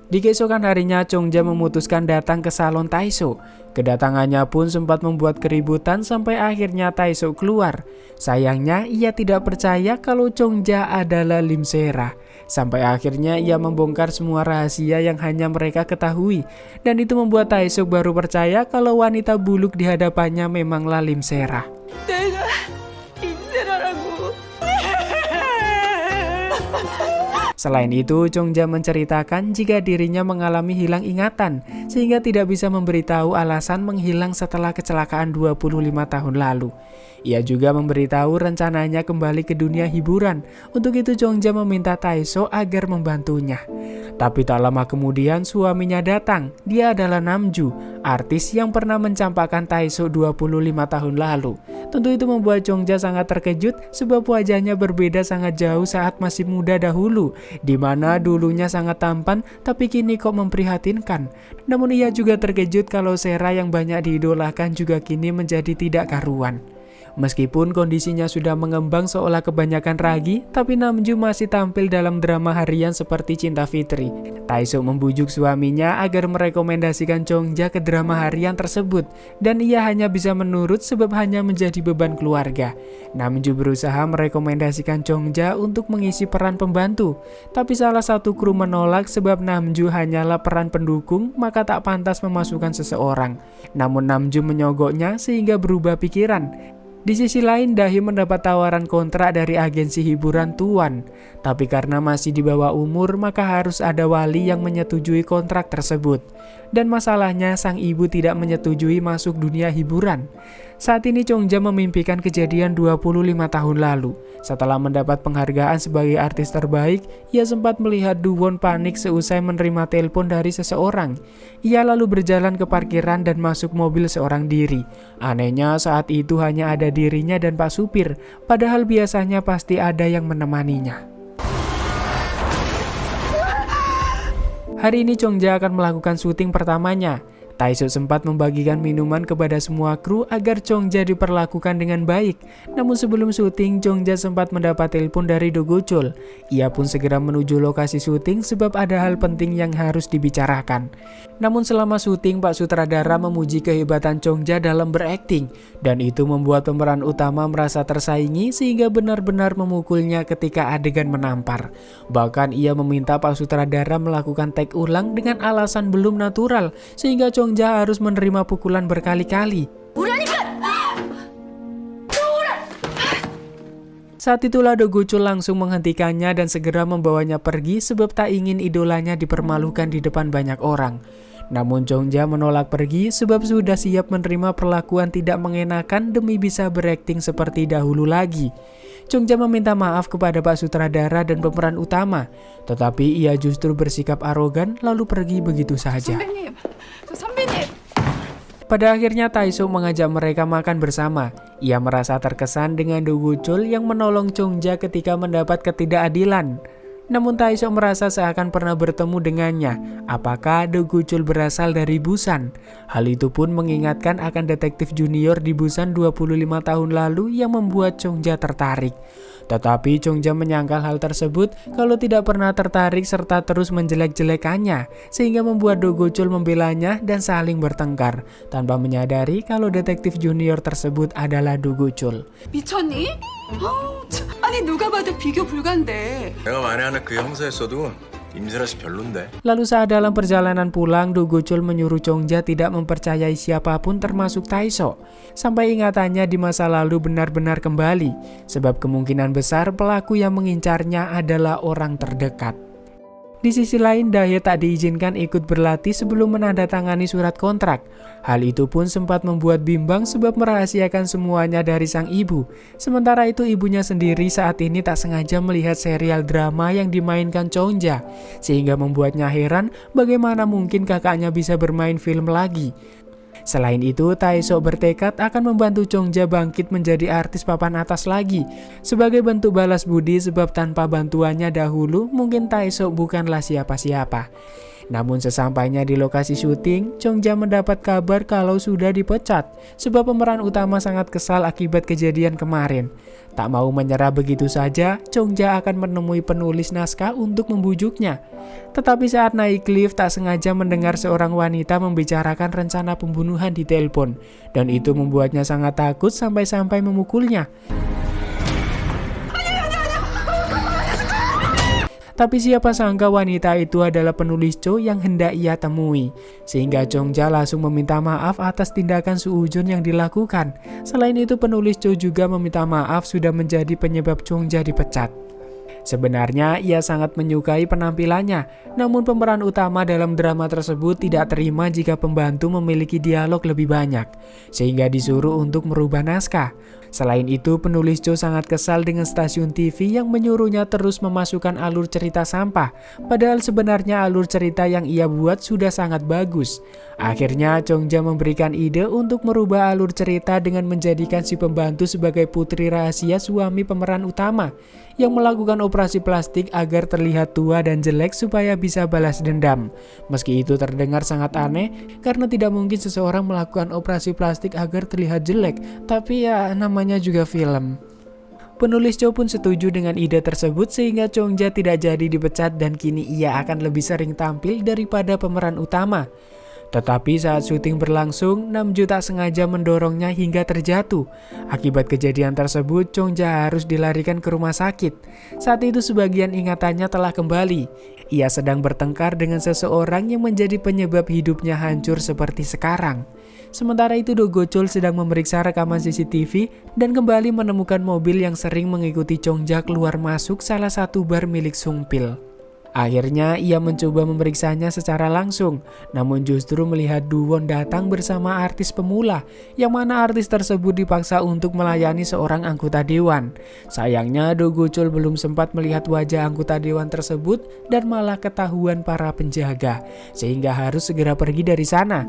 Di keesokan harinya, Chongja memutuskan datang ke salon Taeseo. Kedatangannya pun sempat membuat keributan sampai akhirnya Taeseo keluar. Sayangnya, ia tidak percaya kalau Chongja adalah Lim Sera. Sampai akhirnya ia membongkar semua rahasia yang hanya mereka ketahui. Dan itu membuat Taeseo baru percaya kalau wanita buluk di hadapannya memanglah Lim Sera. 내가 임세라라고. Selain itu, Chongja menceritakan jika dirinya mengalami hilang ingatan, sehingga tidak bisa memberitahu alasan menghilang setelah kecelakaan 25 tahun lalu. Ia juga memberitahu rencananya kembali ke dunia hiburan. Untuk itu Chongja meminta Taeseo agar membantunya. Tapi tak lama kemudian suaminya datang. Dia adalah Namju, artis yang pernah mencampakkan Taeseo 25 tahun lalu. Tentu itu membuat Chongja sangat terkejut sebab wajahnya berbeda sangat jauh saat masih muda dahulu, di mana dulunya sangat tampan tapi kini kok memprihatinkan. Namun ia juga terkejut kalau Sera yang banyak diidolakan juga kini menjadi tidak karuan. Meskipun kondisinya sudah mengembang seolah kebanyakan ragi, tapi Namjoon masih tampil dalam drama harian seperti Cinta Fitri. Taesuk membujuk suaminya agar merekomendasikan Chongja ke drama harian tersebut, dan ia hanya bisa menurut sebab hanya menjadi beban keluarga. Namjoon berusaha merekomendasikan Chongja untuk mengisi peran pembantu, tapi salah satu kru menolak sebab Namjoon hanyalah peran pendukung, maka tak pantas memasukkan seseorang. Namun Namjoon menyogoknya sehingga berubah pikiran. Di sisi lain, Dahyun mendapat tawaran kontrak dari agensi hiburan Tuan. Tapi karena masih di bawah umur, maka harus ada wali yang menyetujui kontrak tersebut. Dan masalahnya, sang ibu tidak menyetujui masuk dunia hiburan. Saat ini Chongja memimpikan kejadian 25 tahun lalu. Setelah mendapat penghargaan sebagai artis terbaik, ia sempat melihat Doo-won panik seusai menerima telepon dari seseorang. Ia lalu berjalan ke parkiran dan masuk mobil seorang diri. Anehnya saat itu hanya ada dirinya dan Pak Supir, padahal biasanya pasti ada yang menemaninya. Hari ini Chongja akan melakukan syuting pertamanya. Taesuk sempat membagikan minuman kepada semua kru agar Chongja diperlakukan dengan baik. Namun sebelum syuting, Chongja sempat mendapat telepon dari Do Go-chul. Ia pun segera menuju lokasi syuting sebab ada hal penting yang harus dibicarakan. Namun selama syuting, Pak Sutradara memuji kehebatan Chongja dalam berakting, dan itu membuat pemeran utama merasa tersaingi sehingga benar-benar memukulnya ketika adegan menampar. Bahkan ia meminta Pak Sutradara melakukan take ulang dengan alasan belum natural, sehingga Chongja harus menerima pukulan berkali-kali. Saat itulah Do Go-chul langsung menghentikannya dan segera membawanya pergi sebab tak ingin idolanya dipermalukan di depan banyak orang. Namun Chongja menolak pergi sebab sudah siap menerima perlakuan tidak mengenakan demi bisa berakting seperti dahulu lagi. Chongja meminta maaf kepada Pak Sutradara dan pemeran utama, tetapi ia justru bersikap arogan lalu pergi begitu saja. 선배님. Pada akhirnya Taesuk mengajak mereka makan bersama. Ia merasa terkesan dengan Do Go-chul yang menolong Chongja ketika mendapat ketidakadilan. Namun Taesuk merasa seakan pernah bertemu dengannya. Apakah Do Go-chul berasal dari Busan? Hal itu pun mengingatkan akan detektif junior di Busan 25 tahun lalu yang membuat Chongja tertarik. Tetapi Chongja menyangkal hal tersebut kalau tidak pernah tertarik serta terus menjelek-jelekannya, sehingga membuat Do Go-chul membelanya dan saling bertengkar, tanpa menyadari kalau detektif junior tersebut adalah Do Go-chul. 미쳤니? 아니 누가 봐도 비교 불가인데. 내가 만에 하나 그 형사였어도 임세라 씨 별론데. Lalu saat dalam perjalanan pulang, Do Go-chul menyuruh Chongja tidak mempercayai siapapun termasuk Taesuk, sampai ingatannya di masa lalu benar-benar kembali, sebab kemungkinan besar pelaku yang mengincarnya adalah orang terdekat. Di sisi lain, Dae tak diizinkan ikut berlatih sebelum menandatangani surat kontrak. Hal itu pun sempat membuat bimbang sebab merahasiakan semuanya dari sang ibu. Sementara itu ibunya sendiri saat ini tak sengaja melihat serial drama yang dimainkan Chongja, sehingga membuatnya heran bagaimana mungkin kakaknya bisa bermain film lagi. Selain itu, Taesuk bertekad akan membantu Chongja bangkit menjadi artis papan atas lagi, sebagai bentuk balas budi sebab tanpa bantuannya dahulu mungkin Taesuk bukanlah siapa-siapa. Namun sesampainya di lokasi syuting, Chongja mendapat kabar kalau sudah dipecat, sebab pemeran utama sangat kesal akibat kejadian kemarin. Tak mau menyerah begitu saja, Chongja akan menemui penulis naskah untuk membujuknya. Tetapi saat naik lift tak sengaja mendengar seorang wanita membicarakan rencana pembunuhan di telepon, dan itu membuatnya sangat takut sampai-sampai memukulnya. Tapi siapa sangka wanita itu adalah penulis Cho yang hendak ia temui, sehingga Chongja langsung meminta maaf atas tindakan suujun yang dilakukan. Selain itu, penulis Cho juga meminta maaf sudah menjadi penyebab Chongja dipecat. Sebenarnya ia sangat menyukai penampilannya, namun pemeran utama dalam drama tersebut tidak terima jika pembantu memiliki dialog lebih banyak, sehingga disuruh untuk merubah naskah. Selain itu, penulis Cho sangat kesal dengan stasiun TV yang menyuruhnya terus memasukkan alur cerita sampah, padahal sebenarnya alur cerita yang ia buat sudah sangat bagus. Akhirnya, Chongja memberikan ide untuk merubah alur cerita dengan menjadikan si pembantu sebagai putri rahasia suami pemeran utama, yang melakukan operasi operasi plastik agar terlihat tua dan jelek supaya bisa balas dendam. Meski itu terdengar sangat aneh karena tidak mungkin seseorang melakukan operasi plastik agar terlihat jelek, tapi ya namanya juga film. Penulis Cho pun setuju dengan ide tersebut sehingga Chongja tidak jadi dipecat dan kini ia akan lebih sering tampil daripada pemeran utama. Tetapi saat syuting berlangsung, Namju tak sengaja mendorongnya hingga terjatuh. Akibat kejadian tersebut, Chongja harus dilarikan ke rumah sakit. Saat itu sebagian ingatannya telah kembali. Ia sedang bertengkar dengan seseorang yang menjadi penyebab hidupnya hancur seperti sekarang. Sementara itu Do Go-chol sedang memeriksa rekaman CCTV dan kembali menemukan mobil yang sering mengikuti Chongja keluar masuk salah satu bar milik Sung Pil. Akhirnya ia mencoba memeriksanya secara langsung, namun justru melihat Do-won datang bersama artis pemula, yang mana artis tersebut dipaksa untuk melayani seorang anggota dewan. Sayangnya Do Go-chol belum sempat melihat wajah anggota dewan tersebut dan malah ketahuan para penjaga, sehingga harus segera pergi dari sana.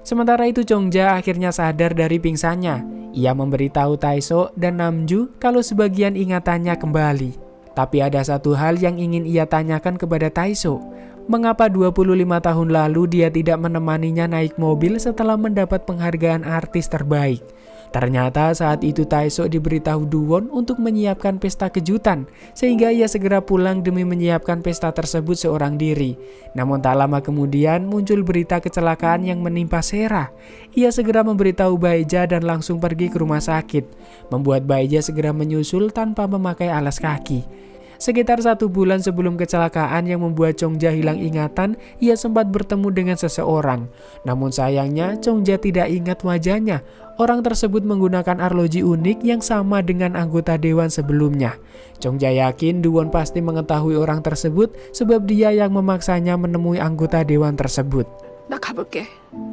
Sementara itu Chongja akhirnya sadar dari pingsannya. Ia memberitahu Tae-so dan Namju kalau sebagian ingatannya kembali. Tapi ada satu hal yang ingin ia tanyakan kepada Tae-so. Mengapa 25 tahun lalu dia tidak menemaninya naik mobil setelah mendapat penghargaan artis terbaik? Ternyata saat itu Tae-so diberitahu Do-won untuk menyiapkan pesta kejutan, sehingga ia segera pulang demi menyiapkan pesta tersebut seorang diri. Namun tak lama kemudian muncul berita kecelakaan yang menimpa Sera. Ia segera memberitahu Baeja dan langsung pergi ke rumah sakit, membuat Baeja segera menyusul tanpa memakai alas kaki. Sekitar 1 bulan sebelum kecelakaan yang membuat Chongja hilang ingatan, ia sempat bertemu dengan seseorang. Namun sayangnya Chongja tidak ingat wajahnya. Orang tersebut menggunakan arloji unik yang sama dengan anggota dewan sebelumnya. Chongja yakin Do-won pasti mengetahui orang tersebut sebab dia yang memaksanya menemui anggota dewan tersebut. 나 가볼게.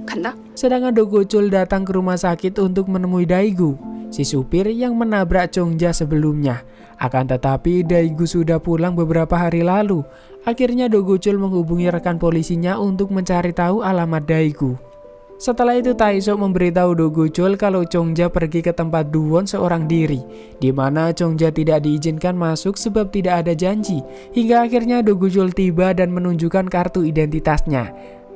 간다. Sedangkan Do Go-chol datang ke rumah sakit untuk menemui Daegu, si supir yang menabrak Chongja sebelumnya. Akan tetapi Daegu sudah pulang beberapa hari lalu. Akhirnya Do Go-chol menghubungi rekan polisinya untuk mencari tahu alamat Daegu. Setelah itu Tae-so memberitahu Do Go-chol kalau Chongja pergi ke tempat Do-won seorang diri, di mana Chongja tidak diizinkan masuk sebab tidak ada janji. Hingga akhirnya Do Go-chol tiba dan menunjukkan kartu identitasnya.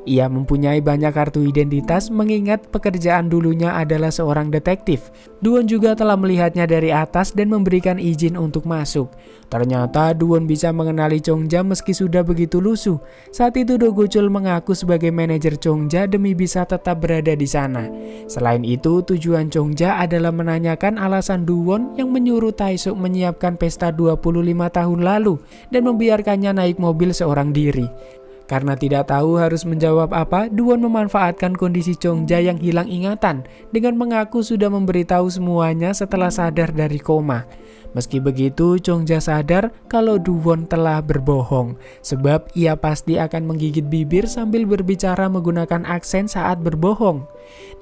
Ia mempunyai banyak kartu identitas mengingat pekerjaan dulunya adalah seorang detektif. Do-won juga telah melihatnya dari atas dan memberikan izin untuk masuk. Ternyata Do-won bisa mengenali Chongja meski sudah begitu lusuh. Saat itu Do Go-chol mengaku sebagai manajer Chongja demi bisa tetap berada di sana. Selain itu, tujuan Chongja adalah menanyakan alasan Do-won yang menyuruh Tae-so menyiapkan pesta 25 tahun lalu dan membiarkannya naik mobil seorang diri. Karena tidak tahu harus menjawab apa, Do-won memanfaatkan kondisi Chongja yang hilang ingatan dengan mengaku sudah memberitahu semuanya setelah sadar dari koma. Meski begitu, Chongja sadar kalau Do-won telah berbohong, sebab ia pasti akan menggigit bibir sambil berbicara menggunakan aksen saat berbohong.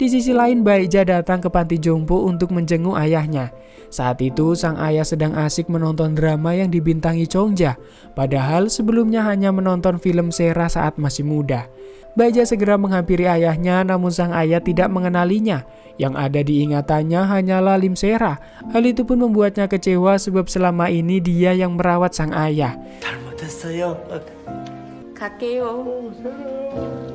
Di sisi lain, Baeja datang ke panti jompo untuk menjenguk ayahnya. Saat itu, sang ayah sedang asik menonton drama yang dibintangi Chongja, padahal sebelumnya hanya menonton film Sera saat masih muda. Baeja segera menghampiri ayahnya, namun sang ayah tidak mengenalinya. Yang ada di ingatannya hanyalah Lim Sera. Hal itu pun membuatnya kecewa sebab selama ini dia yang merawat sang ayah. 갈게요.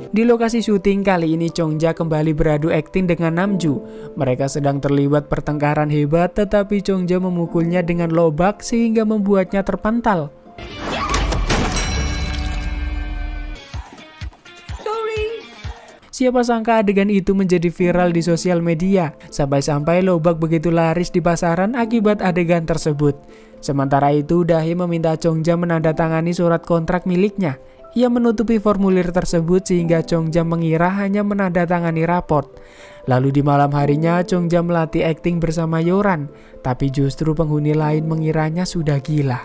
Di lokasi syuting kali ini Chongja kembali beradu akting dengan Namju. Mereka sedang terlibat pertengkaran hebat tetapi Chongja memukulnya dengan lobak sehingga membuatnya terpental. Siapa sangka adegan itu menjadi viral di sosial media, sampai-sampai lobak begitu laris di pasaran akibat adegan tersebut. Sementara itu, Dae meminta Chongja menandatangani surat kontrak miliknya. Ia menutupi formulir tersebut sehingga Chongja mengira hanya menandatangani raport. Lalu di malam harinya, Chongja melatih akting bersama Yoran, tapi justru penghuni lain mengiranya sudah gila.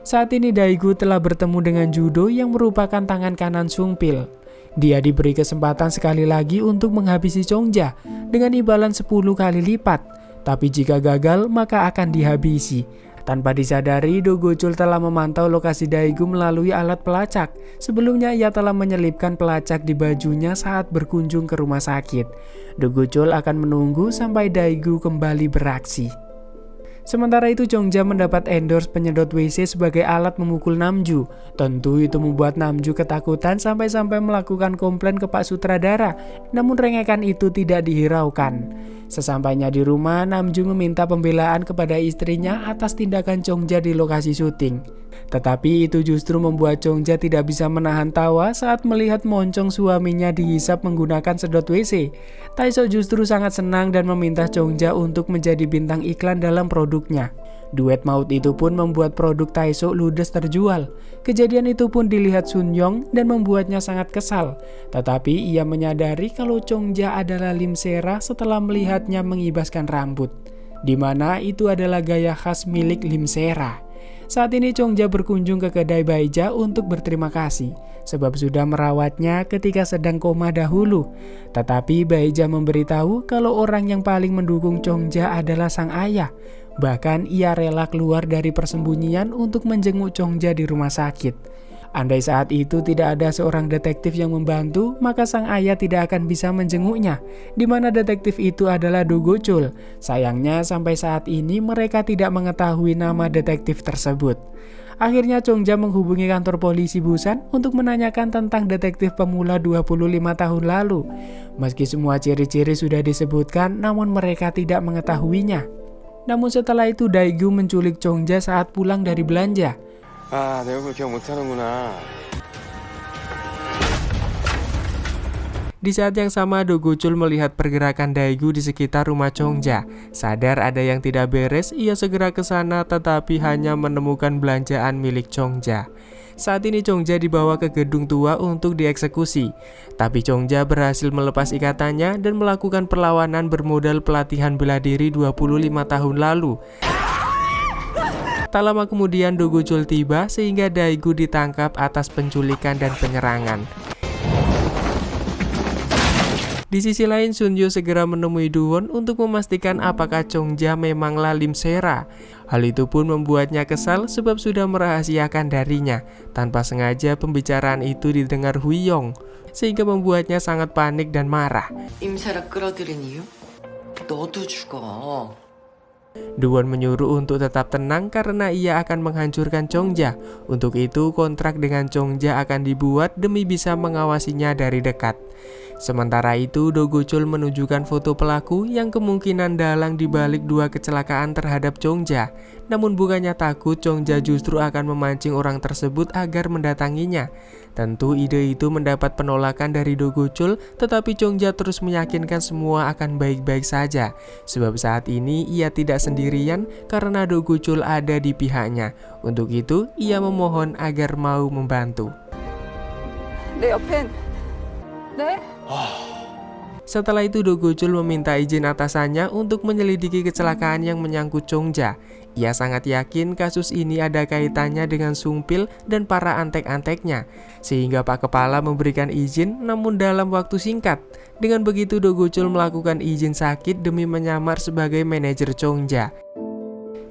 Saat ini Daegu telah bertemu dengan Judo yang merupakan tangan kanan Sung Pil. Dia diberi kesempatan sekali lagi untuk menghabisi Chongja dengan imbalan 10 kali lipat. Tapi jika gagal maka akan dihabisi. Tanpa disadari, Do Go-chol telah memantau lokasi Daegu melalui alat pelacak. Sebelumnya ia telah menyelipkan pelacak di bajunya saat berkunjung ke rumah sakit. Do Go-chol akan menunggu sampai Daegu kembali beraksi. Sementara itu Chongja mendapat endorse penyedot WC sebagai alat memukul Namju. Tentu itu membuat Namju ketakutan sampai-sampai melakukan komplain ke Pak Sutradara. Namun rengekan itu tidak dihiraukan. Sesampainya di rumah, Namju meminta pembelaan kepada istrinya atas tindakan Chongja di lokasi syuting. Tetapi itu justru membuat Chongja tidak bisa menahan tawa saat melihat moncong suaminya dihisap menggunakan sedot WC. Taeseo justru sangat senang dan meminta Chongja untuk menjadi bintang iklan dalam produknya. Duet maut itu pun membuat produk Taeseo ludes terjual. Kejadian itu pun dilihat Sun Young dan membuatnya sangat kesal. Tetapi ia menyadari kalau Chongja adalah Lim Sera setelah melihatnya mengibaskan rambut, di mana itu adalah gaya khas milik Lim Sera. Saat ini Chongja berkunjung ke kedai Baija untuk berterima kasih, sebab sudah merawatnya ketika sedang koma dahulu. Tetapi Baija memberitahu kalau orang yang paling mendukung Chongja adalah sang ayah. Bahkan ia rela keluar dari persembunyian untuk menjenguk Chongja di rumah sakit. Andai saat itu tidak ada seorang detektif yang membantu, maka sang ayah tidak akan bisa menjenguknya, di mana detektif itu adalah Do Go-chul. Sayangnya sampai saat ini mereka tidak mengetahui nama detektif tersebut. Akhirnya Chongja menghubungi kantor polisi Busan untuk menanyakan tentang detektif pemula 25 tahun lalu. Meski semua ciri-ciri sudah disebutkan, namun mereka tidak mengetahuinya. Namun setelah itu Daegu menculik Chongja saat pulang dari belanja. 아, 내 얼굴 기억 못하는구나. Di saat yang sama Do Go-chul melihat pergerakan Daegu di sekitar rumah Chongja. Sadar ada yang tidak beres, ia segera ke sana tetapi hanya menemukan belanjaan milik Chongja. Saat ini Chongja dibawa ke gedung tua untuk dieksekusi. Tapi Chongja berhasil melepas ikatannya dan melakukan perlawanan bermodal pelatihan bela diri 25 tahun lalu. Tak lama kemudian Do Go-chul tiba sehingga Daegu ditangkap atas penculikan dan penyerangan. Di sisi lain Sun Yo segera menemui Do-won untuk memastikan apakah Chongja memanglah Lim Sera. Hal itu pun membuatnya kesal sebab sudah merahasiakan darinya. Tanpa sengaja pembicaraan itu didengar Hui-yong, sehingga membuatnya sangat panik dan marah. 임세라 끌어들인 이유? 너도 죽어. Do-won menyuruh untuk tetap tenang karena ia akan menghancurkan Chongja. Untuk itu kontrak dengan Chongja akan dibuat demi bisa mengawasinya dari dekat. Sementara itu Do Go-chul menunjukkan foto pelaku yang kemungkinan dalang dibalik dua kecelakaan terhadap Chongja. Namun bukannya takut, Chongja justru akan memancing orang tersebut agar mendatanginya. Tentu ide itu mendapat penolakan dari Do Go-chul, tetapi Chongja terus meyakinkan semua akan baik-baik saja. Sebab saat ini ia tidak sendirian karena Do Go-chul ada di pihaknya. Untuk itu ia memohon agar mau membantu. 내 옆엔 네? Setelah itu Do Go-chul meminta izin atasannya untuk menyelidiki kecelakaan yang menyangkut Chongja. Ia sangat yakin kasus ini ada kaitannya dengan Sung-pil dan para antek-anteknya, sehingga Pak Kepala memberikan izin namun dalam waktu singkat. Dengan begitu Do Go-chul melakukan izin sakit demi menyamar sebagai manajer Chongja.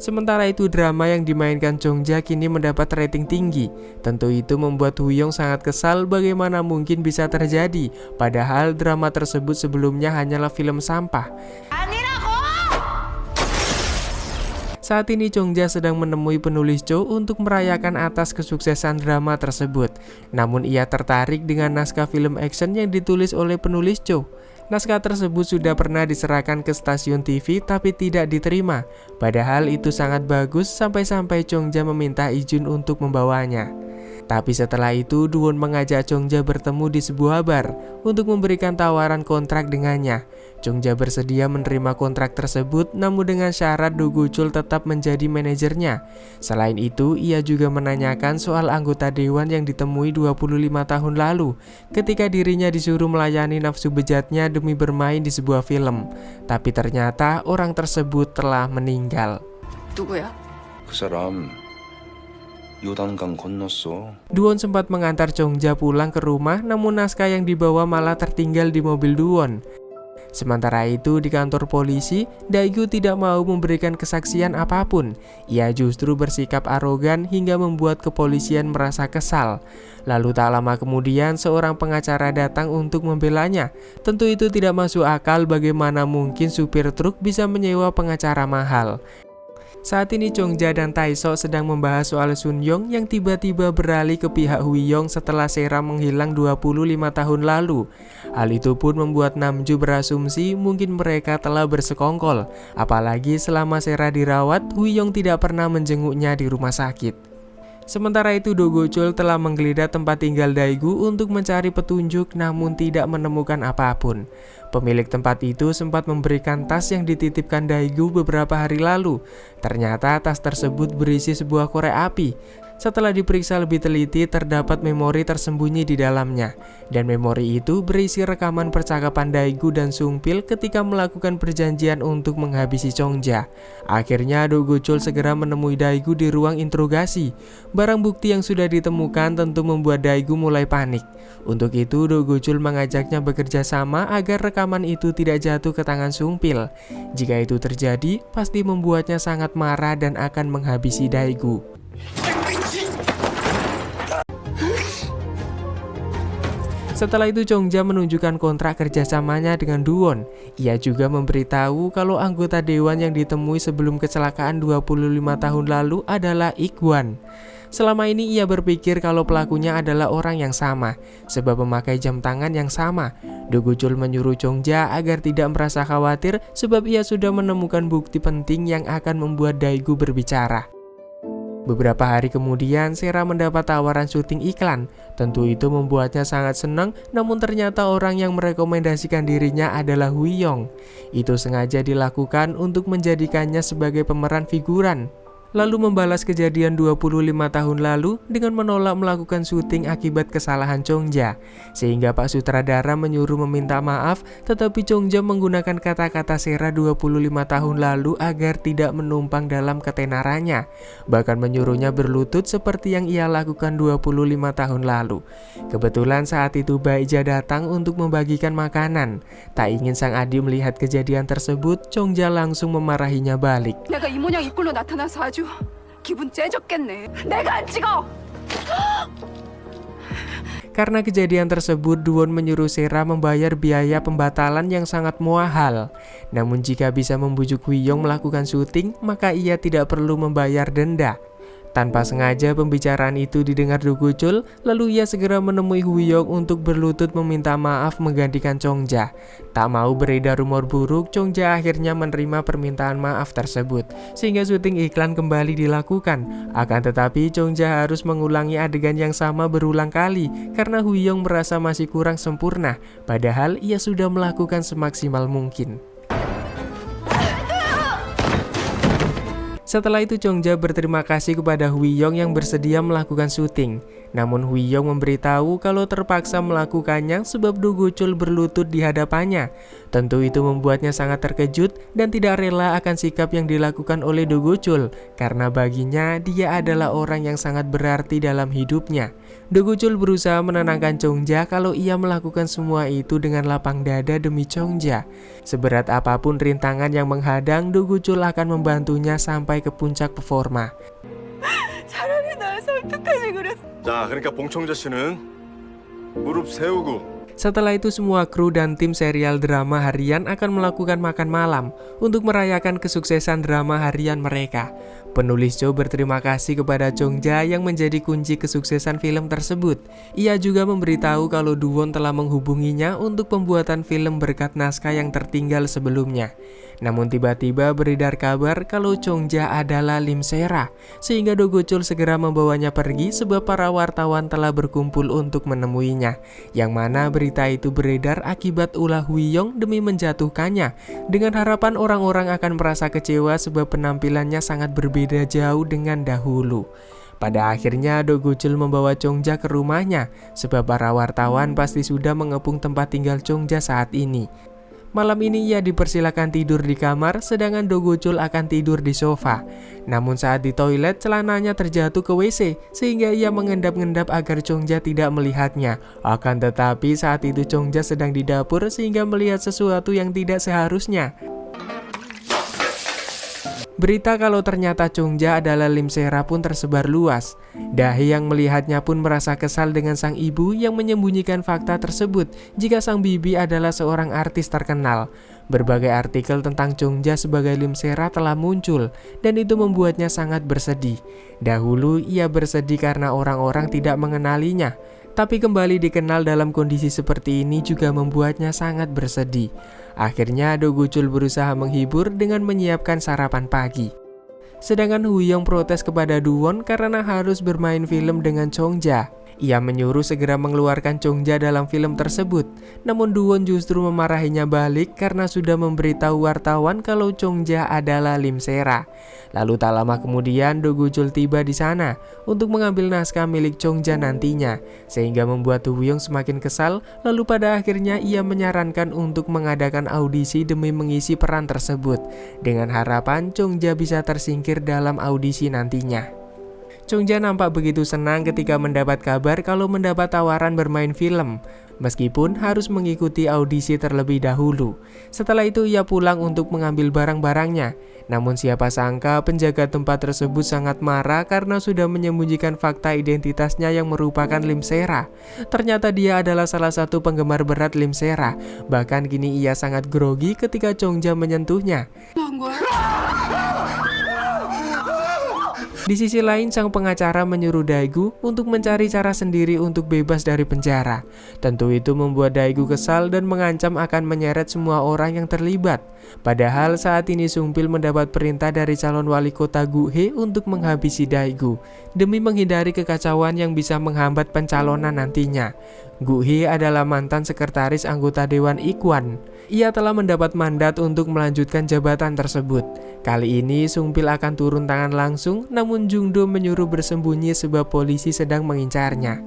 Sementara itu drama yang dimainkan Chongja kini mendapat rating tinggi. Tentu itu membuat Hui-yong sangat kesal bagaimana mungkin bisa terjadi, padahal drama tersebut sebelumnya hanyalah film sampah. Saat ini Chongja sedang menemui penulis Cho untuk merayakan atas kesuksesan drama tersebut. Namun ia tertarik dengan naskah film action yang ditulis oleh penulis Cho. Naskah tersebut sudah pernah diserahkan ke stasiun TV tapi tidak diterima. Padahal itu sangat bagus sampai-sampai Chongja meminta izin untuk membawanya. Tapi setelah itu Do-won mengajak Chongja bertemu di sebuah bar untuk memberikan tawaran kontrak dengannya. Chongja bersedia menerima kontrak tersebut namun dengan syarat Do Go-chul tetap menjadi manajernya. Selain itu ia juga menanyakan soal anggota dewan yang ditemui 25 tahun lalu ketika dirinya disuruh melayani nafsu bejatnya demi bermain di sebuah film. Tapi ternyata orang tersebut telah meninggal. 누구야? 그 사람 요단강 건넜어. Do-won sempat mengantar Chongja pulang ke rumah namun naskah yang dibawa malah tertinggal di mobil Do-won. Sementara itu di kantor polisi, Daegu tidak mau memberikan kesaksian apapun. Ia justru bersikap arogan hingga membuat kepolisian merasa kesal. Lalu tak lama kemudian seorang pengacara datang untuk membelanya. Tentu itu tidak masuk akal bagaimana mungkin supir truk bisa menyewa pengacara mahal. Saat ini Chongja dan Taeseo sedang membahas soal Sunyong yang tiba-tiba beralih ke pihak Huiyong setelah Sera menghilang 25 tahun lalu. Hal itu pun membuat Namju berasumsi mungkin mereka telah bersekongkol. Apalagi selama Sera dirawat, Huiyong tidak pernah menjenguknya di rumah sakit. Sementara itu Do Go-chul telah menggeledah tempat tinggal Daegu untuk mencari petunjuk namun tidak menemukan apapun. Pemilik tempat itu sempat memberikan tas yang dititipkan Daegu beberapa hari lalu. Ternyata tas tersebut berisi sebuah korek api. Setelah diperiksa lebih teliti, terdapat memori tersembunyi di dalamnya. Dan memori itu berisi rekaman percakapan Daegu dan Sungpil ketika melakukan perjanjian untuk menghabisi Chongja. Akhirnya Do Go-chul segera menemui Daegu di ruang interogasi. Barang bukti yang sudah ditemukan tentu membuat Daegu mulai panik. Untuk itu Do Go-chul mengajaknya bekerja sama agar rekaman itu tidak jatuh ke tangan Sungpil. Jika itu terjadi, pasti membuatnya sangat marah dan akan menghabisi Daegu. Setelah itu Chongja menunjukkan kontrak kerjasamanya dengan Duwon. Ia juga memberitahu kalau anggota dewan yang ditemui sebelum kecelakaan 25 tahun lalu adalah Ikwan. Selama ini ia berpikir kalau pelakunya adalah orang yang sama, sebab memakai jam tangan yang sama. Do Go-chul menyuruh Chongja agar tidak merasa khawatir sebab ia sudah menemukan bukti penting yang akan membuat Daegu berbicara. Beberapa hari kemudian, Sera mendapat tawaran syuting iklan. Tentu itu membuatnya sangat senang, namun ternyata orang yang merekomendasikan dirinya adalah Huiyong. Itu sengaja dilakukan untuk menjadikannya sebagai pemeran figuran. Lalu membalas kejadian 25 tahun lalu dengan menolak melakukan syuting akibat kesalahan Chongja. Sehingga Pak Sutradara menyuruh meminta maaf, tetapi Chongja menggunakan kata-kata Sera 25 tahun lalu agar tidak menumpang dalam ketenarannya. Bahkan menyuruhnya berlutut seperti yang ia lakukan 25 tahun lalu. Kebetulan saat itu Baija datang untuk membagikan makanan. Tak ingin sang adik melihat kejadian tersebut, Chongja langsung memarahinya balik. 내가 이 모양 이 꼴로 나타나서 아주 기분 째졌겠네. 내가 안 찍어. Karena kejadian tersebut, Duwon menyuruh Sera membayar biaya pembatalan yang sangat mahal. Namun jika bisa membujuk Huiyong melakukan syuting, maka ia tidak perlu membayar denda. Tanpa sengaja pembicaraan itu didengar Do Go-chul, lalu ia segera menemui Huiyong untuk berlutut meminta maaf menggantikan Chongja. Tak mau beredar rumor buruk, Chongja akhirnya menerima permintaan maaf tersebut, sehingga syuting iklan kembali dilakukan. Akan tetapi Chongja harus mengulangi adegan yang sama berulang kali, karena Huiyong merasa masih kurang sempurna, padahal ia sudah melakukan semaksimal mungkin. Setelah itu Chongja berterima kasih kepada Huiyong yang bersedia melakukan syuting. Namun Huiyong memberitahu kalau terpaksa melakukannya sebab Do Go-chul berlutut di hadapannya. Tentu itu membuatnya sangat terkejut dan tidak rela akan sikap yang dilakukan oleh Do Go-chul, karena baginya dia adalah orang yang sangat berarti dalam hidupnya. Do Go-chul berusaha menenangkan Chongja kalau ia melakukan semua itu dengan lapang dada demi Chongja. Seberat apapun rintangan yang menghadang, Do Go-chul akan membantunya sampai ke puncak performa. 차라리 날 설득하지 그랬어. 자, 그러니까 봉청자 씨는 무릎 세우고 Setelah itu semua kru dan tim serial drama harian akan melakukan makan malam untuk merayakan kesuksesan drama harian mereka. Penulis show berterima kasih kepada Chongja yang menjadi kunci kesuksesan film tersebut. Ia juga memberitahu kalau Duwon telah menghubunginya untuk pembuatan film berkat naskah yang tertinggal sebelumnya. Namun tiba-tiba beredar kabar kalau Chongja adalah Lim Sera, sehingga Do Go-chul segera membawanya pergi sebab para wartawan telah berkumpul untuk menemuinya. Yang mana berita itu beredar akibat ulah Huiyong demi menjatuhkannya, dengan harapan orang-orang akan merasa kecewa sebab penampilannya sangat berbeda jauh dengan dahulu. Pada akhirnya Do Go-chul membawa Chongja ke rumahnya, sebab para wartawan pasti sudah mengepung tempat tinggal Chongja saat ini. Malam ini ia dipersilakan tidur di kamar, sedangkan Do Go-chul akan tidur di sofa. Namun saat di toilet, celananya terjatuh ke WC, sehingga ia mengendap-endap agar Chongja tidak melihatnya. Akan tetapi saat itu Chongja sedang di dapur sehingga melihat sesuatu yang tidak seharusnya. Berita kalau ternyata Chongja adalah Lim Sera pun tersebar luas. Dahe yang melihatnya pun merasa kesal dengan sang ibu yang menyembunyikan fakta tersebut jika sang bibi adalah seorang artis terkenal. Berbagai artikel tentang Chongja sebagai Lim Sera telah muncul dan itu membuatnya sangat bersedih. Dahulu ia bersedih karena orang-orang tidak mengenalinya, tapi kembali dikenal dalam kondisi seperti ini juga membuatnya sangat bersedih. Akhirnya Do Gujul berusaha menghibur dengan menyiapkan sarapan pagi. Sedangkan Huyong protes kepada Duwon karena harus bermain film dengan Chongja. Ia menyuruh segera mengeluarkan Chongja dalam film tersebut. Namun Duwon justru memarahinya balik karena sudah memberitahu wartawan kalau Chongja adalah Lim Sera. Lalu tak lama kemudian Do Gujul tiba di sana untuk mengambil naskah milik Chongja nantinya, sehingga membuat Huyong semakin kesal. Lalu pada akhirnya ia menyarankan untuk mengadakan audisi demi mengisi peran tersebut, dengan harapan Chongja bisa tersingkir dalam audisi nantinya. Chongja nampak begitu senang ketika mendapat kabar kalau mendapat tawaran bermain film, meskipun harus mengikuti audisi terlebih dahulu. Setelah itu ia pulang untuk mengambil barang-barangnya. Namun siapa sangka penjaga tempat tersebut sangat marah karena sudah menyembunyikan fakta identitasnya yang merupakan Lim Sera. Ternyata dia adalah salah satu penggemar berat Lim Sera. Bahkan kini ia sangat grogi ketika Chongja menyentuhnya. Di sisi lain, sang pengacara menyuruh Daegu untuk mencari cara sendiri untuk bebas dari penjara. Tentu itu membuat Daegu kesal dan mengancam akan menyeret semua orang yang terlibat. Padahal saat ini Sungpil mendapat perintah dari calon wali kota Guhe untuk menghabisi Daegu demi menghindari kekacauan yang bisa menghambat pencalonan nantinya. Guhe adalah mantan sekretaris anggota Dewan Ikwan. Ia telah mendapat mandat untuk melanjutkan jabatan tersebut. Kali ini Sungpil akan turun tangan langsung, namun Jungdo menyuruh bersembunyi sebab polisi sedang mengincarnya.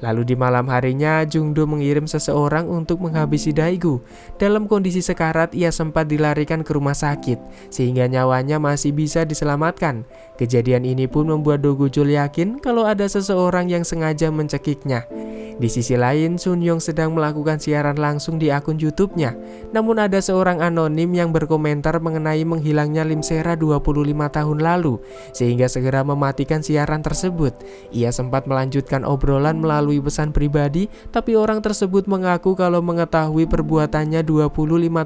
Lalu di malam harinya, Jungdo mengirim seseorang untuk menghabisi Daegu. Dalam kondisi sekarat, ia sempat dilarikan ke rumah sakit, sehingga nyawanya masih bisa diselamatkan. Kejadian ini pun membuat Do Gujul yakin kalau ada seseorang yang sengaja mencekiknya. Di sisi lain, Sun Yong sedang melakukan siaran langsung di akun YouTube-nya. Namun ada seorang anonim yang berkomentar mengenai menghilangnya Lim Sera 25 tahun lalu, sehingga segera mematikan siaran tersebut. Ia sempat melanjutkan obrolan melalui pesan pribadi, tapi orang tersebut mengaku kalau mengetahui perbuatannya 25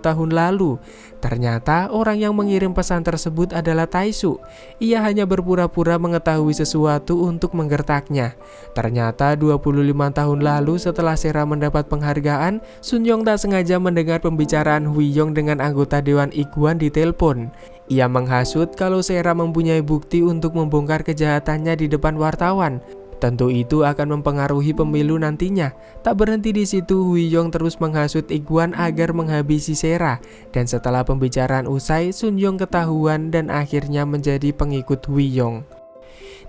tahun lalu. Ternyata orang yang mengirim pesan tersebut adalah Taisu. Ia hanya berpura-pura mengetahui sesuatu untuk menggertaknya. Ternyata 25 tahun lalu setelah Sera mendapat penghargaan, Sun Yong tak sengaja mendengar pembicaraan Huyong dengan anggota Dewan Ikwan di telepon. Ia menghasut kalau Sera mempunyai bukti untuk membongkar kejahatannya di depan wartawan. Tentu itu akan mempengaruhi pemilu nantinya. Tak berhenti di situ, Huyong terus menghasut Ikwan agar menghabisi Sera. Dan setelah pembicaraan usai, Sun Yong ketahuan dan akhirnya menjadi pengikut Huyong.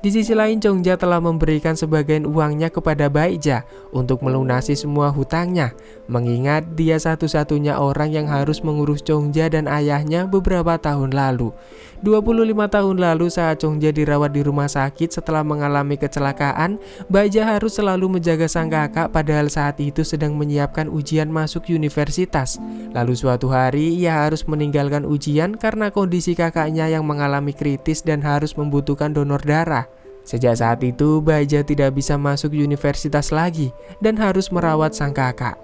Di sisi lain, Chongja telah memberikan sebagian uangnya kepada Baija untuk melunasi semua hutangnya, mengingat dia satu-satunya orang yang harus mengurus Chongja dan ayahnya beberapa tahun lalu. 25 tahun lalu saat Chongja dirawat di rumah sakit setelah mengalami kecelakaan, Baija harus selalu menjaga sang kakak padahal saat itu sedang menyiapkan ujian masuk universitas. Lalu suatu hari ia harus meninggalkan ujian karena kondisi kakaknya yang mengalami kritis dan harus membutuhkan donor darah. Sejak saat itu, Baija tidak bisa masuk universitas lagi dan harus merawat sang kakak.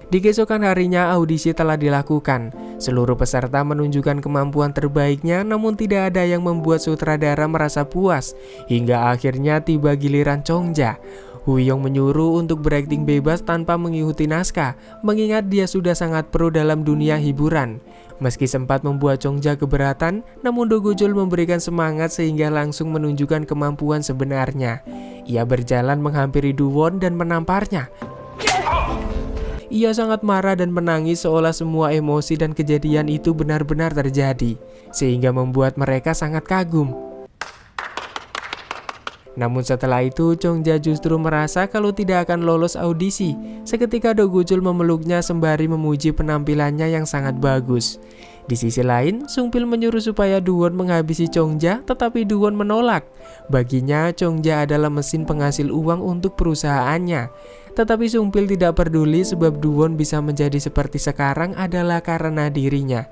Di keesokan harinya audisi telah dilakukan. Seluruh peserta menunjukkan kemampuan terbaiknya, namun tidak ada yang membuat sutradara merasa puas. Hingga akhirnya tiba giliran Chongja. Huyong menyuruh untuk berakting bebas tanpa mengikuti naskah, mengingat dia sudah sangat pro dalam dunia hiburan. Meski sempat membuat Chongja keberatan, namun Do Gujul memberikan semangat sehingga langsung menunjukkan kemampuan sebenarnya. Ia berjalan menghampiri Duwon dan menamparnya. Ia sangat marah dan menangis seolah semua emosi dan kejadian itu benar-benar terjadi, sehingga membuat mereka sangat kagum. Namun setelah itu, Chongja justru merasa kalau tidak akan lolos audisi. Seketika Do Gujul memeluknya sembari memuji penampilannya yang sangat bagus. Di sisi lain, Sungpil menyuruh supaya Duwon menghabisi Chongja, tetapi Duwon menolak. Baginya, Chongja adalah mesin penghasil uang untuk perusahaannya. Tetapi Sungpil tidak peduli sebab Duwon bisa menjadi seperti sekarang adalah karena dirinya.